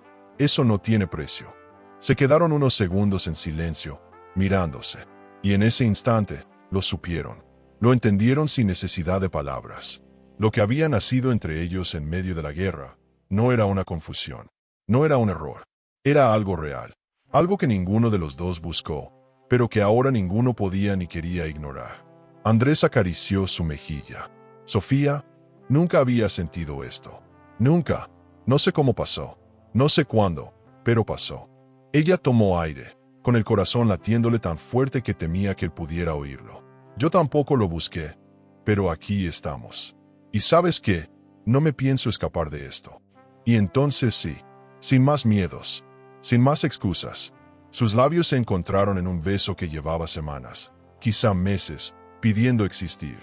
[SPEAKER 1] no tiene precio. Se quedaron unos segundos en silencio, mirándose, y en ese instante, lo supieron. Lo entendieron sin necesidad de palabras. Lo que había nacido entre ellos en medio de la guerra no era una confusión, no era un error, era algo real, algo que ninguno de los dos buscó, pero que ahora ninguno podía ni quería ignorar. Andrés acarició su mejilla. Sofía nunca había sentido esto. Nunca. No sé cómo pasó. No sé cuándo, pero pasó. Ella tomó aire, con el corazón latiéndole tan fuerte que temía que él pudiera oírlo. Yo tampoco lo busqué, pero aquí estamos. ¿Y sabes qué? No me pienso escapar de esto. Y entonces sí, sin más miedos, sin más excusas, sus labios se encontraron en un beso que llevaba semanas, quizá meses, pidiendo existir.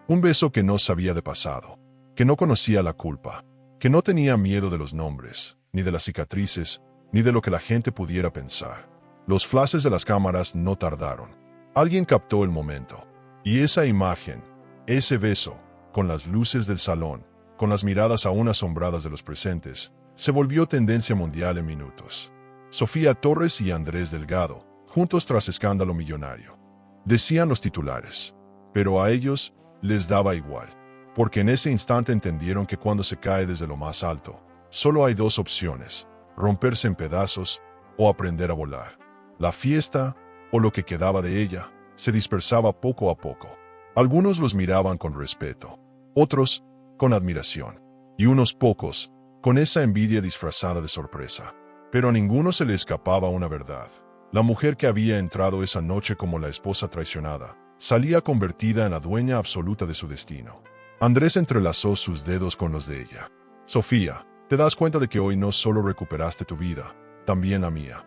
[SPEAKER 1] Un beso que no sabía de pasado, que no conocía la culpa, que no tenía miedo de los nombres, ni de las cicatrices, ni de lo que la gente pudiera pensar. Los flashes de las cámaras no tardaron. Alguien captó el momento. Y esa imagen, ese beso, con las luces del salón, con las miradas aún asombradas de los presentes, se volvió tendencia mundial en minutos. Sofía Torres y Andrés Delgado, juntos tras escándalo millonario. Decían los titulares. Pero a ellos les daba igual, porque en ese instante entendieron que cuando se cae desde lo más alto, solo hay dos opciones: romperse en pedazos o aprender a volar. La fiesta, o lo que quedaba de ella, se dispersaba poco a poco. Algunos los miraban con respeto, otros con admiración, y unos pocos con esa envidia disfrazada de sorpresa. Pero a ninguno se le escapaba una verdad. La mujer que había entrado esa noche como la esposa traicionada, salía convertida en la dueña absoluta de su destino. Andrés entrelazó sus dedos con los de ella. Sofía, ¿te das cuenta de que hoy no solo recuperaste tu vida, también la mía?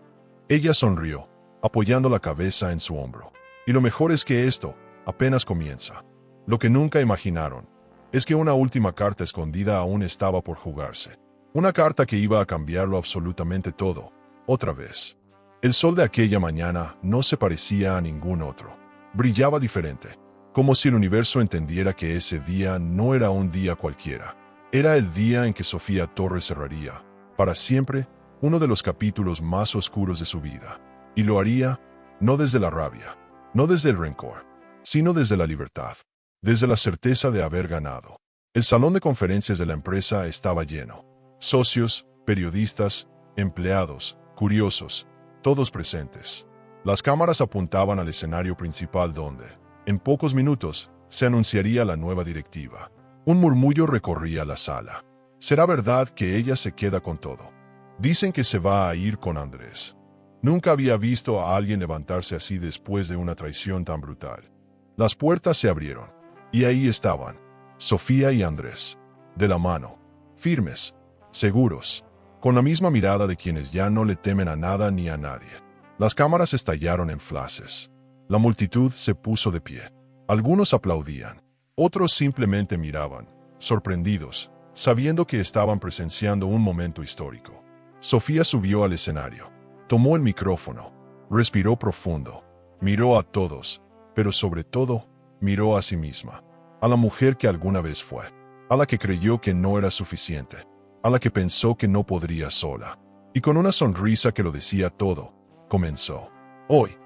[SPEAKER 1] Ella sonrió, apoyando la cabeza en su hombro. Y lo mejor es que esto apenas comienza. Lo que nunca imaginaron es que una última carta escondida aún estaba por jugarse. Una carta que iba a cambiarlo absolutamente todo, otra vez. El sol de aquella mañana no se parecía a ningún otro. Brillaba diferente, como si el universo entendiera que ese día no era un día cualquiera. Era el día en que Sofía Torres cerraría, para siempre, uno de los capítulos más oscuros de su vida. Y lo haría, no desde la rabia, no desde el rencor, sino desde la libertad, desde la certeza de haber ganado. El salón de conferencias de la empresa estaba lleno. Socios, periodistas, empleados, curiosos, todos presentes. Las cámaras apuntaban al escenario principal donde, en pocos minutos, se anunciaría la nueva directiva. Un murmullo recorría la sala. ¿Será verdad que ella se queda con todo? Dicen que se va a ir con Andrés. Nunca había visto a alguien levantarse así después de una traición tan brutal. Las puertas se abrieron, y ahí estaban, Sofía y Andrés, de la mano, firmes, seguros, con la misma mirada de quienes ya no le temen a nada ni a nadie. Las cámaras estallaron en flashes. La multitud se puso de pie. Algunos aplaudían, otros simplemente miraban, sorprendidos, sabiendo que estaban presenciando un momento histórico. Sofía subió al escenario, tomó el micrófono, respiró profundo, miró a todos, pero sobre todo, miró a sí misma, a la mujer que alguna vez fue, a la que creyó que no era suficiente, a la que pensó que no podría sola. Y con una sonrisa que lo decía todo, comenzó. Hoy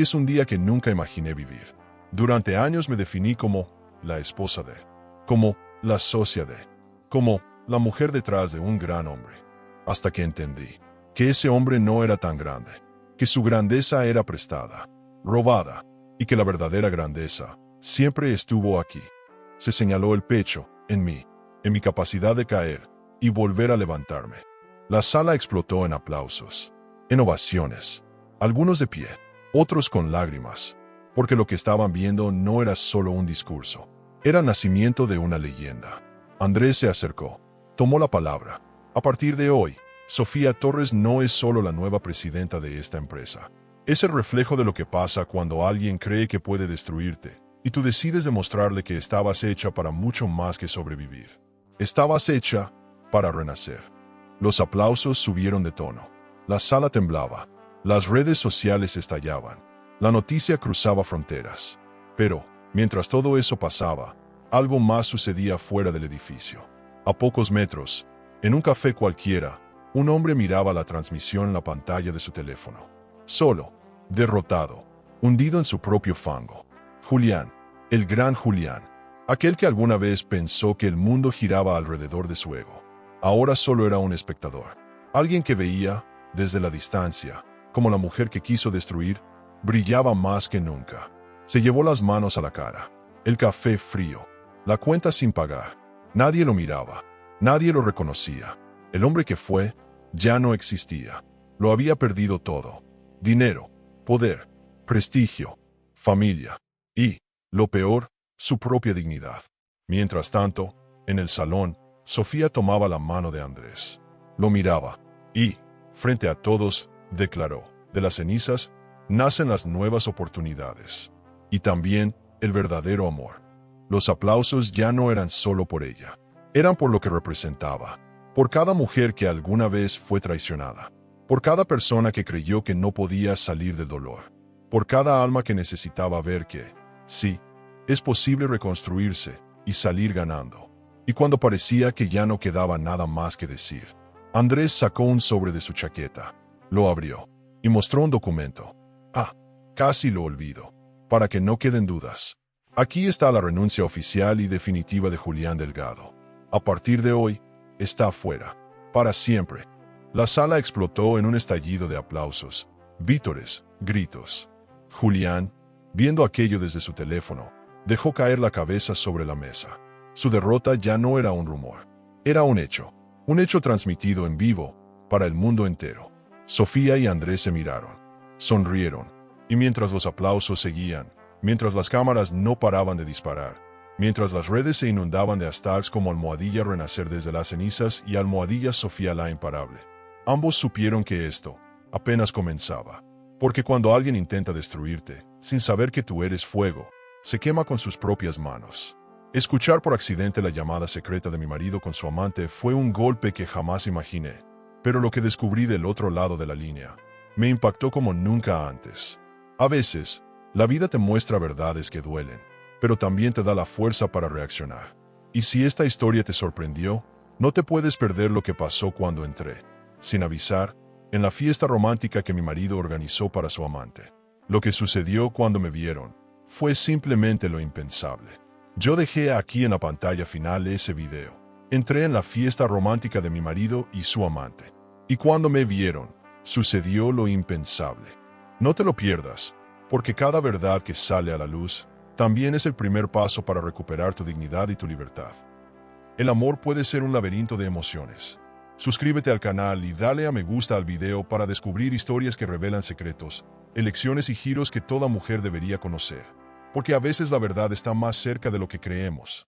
[SPEAKER 1] es un día que nunca imaginé vivir. Durante años me definí como la esposa de, como la socia de, como la mujer detrás de un gran hombre. Hasta que entendí que ese hombre no era tan grande, que su grandeza era prestada, robada, y que la verdadera grandeza siempre estuvo aquí. Se señaló el pecho, en mi capacidad de caer y volver a levantarme. La sala explotó en aplausos, en ovaciones, algunos de pie, otros con lágrimas, porque lo que estaban viendo no era solo un discurso, era el nacimiento de una leyenda. Andrés se acercó, tomó la palabra. A partir de hoy, Sofía Torres no es solo la nueva presidenta de esta empresa. Es el reflejo de lo que pasa cuando alguien cree que puede destruirte, y tú decides demostrarle que estabas hecha para mucho más que sobrevivir. Estabas hecha para renacer. Los aplausos subieron de tono. La sala temblaba. Las redes sociales estallaban. La noticia cruzaba fronteras. Pero, mientras todo eso pasaba, algo más sucedía fuera del edificio. A pocos metros, en un café cualquiera, un hombre miraba la transmisión en la pantalla de su teléfono. Solo, derrotado, hundido en su propio fango. Julián, el gran Julián, aquel que alguna vez pensó que el mundo giraba alrededor de su ego. Ahora solo era un espectador. Alguien que veía, desde la distancia, como la mujer que quiso destruir, brillaba más que nunca. Se llevó las manos a la cara. El café frío. La cuenta sin pagar. Nadie lo miraba. Nadie lo reconocía. El hombre que fue, ya no existía. Lo había perdido todo. Dinero, poder, prestigio, familia. Y, lo peor, su propia dignidad. Mientras tanto, en el salón, Sofía tomaba la mano de Andrés. Lo miraba. Y, frente a todos, declaró, de las cenizas, nacen las nuevas oportunidades. Y también, el verdadero amor. Los aplausos ya no eran solo por ella. Eran por lo que representaba. Por cada mujer que alguna vez fue traicionada. Por cada persona que creyó que no podía salir del dolor. Por cada alma que necesitaba ver que, sí, es posible reconstruirse y salir ganando. Y cuando parecía que ya no quedaba nada más que decir, Andrés sacó un sobre de su chaqueta, lo abrió y mostró un documento. Casi lo olvido. Para que no queden dudas. Aquí está la renuncia oficial y definitiva de Julián Delgado. A partir de hoy, está afuera. Para siempre. La sala explotó en un estallido de aplausos, vítores, gritos. Julián, viendo aquello desde su teléfono, dejó caer la cabeza sobre la mesa. Su derrota ya no era un rumor. Era un hecho transmitido en vivo, para el mundo entero. Sofía y Andrés se miraron, sonrieron, y mientras los aplausos seguían, mientras las cámaras no paraban de disparar, mientras las redes se inundaban de hashtags como almohadilla renacer desde las cenizas y almohadilla Sofía la imparable, ambos supieron que esto apenas comenzaba. Porque cuando alguien intenta destruirte, sin saber que tú eres fuego, se quema con sus propias manos. Escuchar por accidente la llamada secreta de mi marido con su amante fue un golpe que jamás imaginé, pero lo que descubrí del otro lado de la línea me impactó como nunca antes. A veces, la vida te muestra verdades que duelen, pero también te da la fuerza para reaccionar. Y si esta historia te sorprendió, no te puedes perder lo que pasó cuando entré, sin avisar, en la fiesta romántica que mi marido organizó para su amante. Lo que sucedió cuando me vieron fue simplemente lo impensable. Yo dejé aquí en la pantalla final ese video. Entré en la fiesta romántica de mi marido y su amante. Y cuando me vieron, sucedió lo impensable. No te lo pierdas, porque cada verdad que sale a la luz también es el primer paso para recuperar tu dignidad y tu libertad. El amor puede ser un laberinto de emociones. Suscríbete al canal y dale a me gusta al video para descubrir historias que revelan secretos, elecciones y giros que toda mujer debería conocer. Porque a veces la verdad está más cerca de lo que creemos.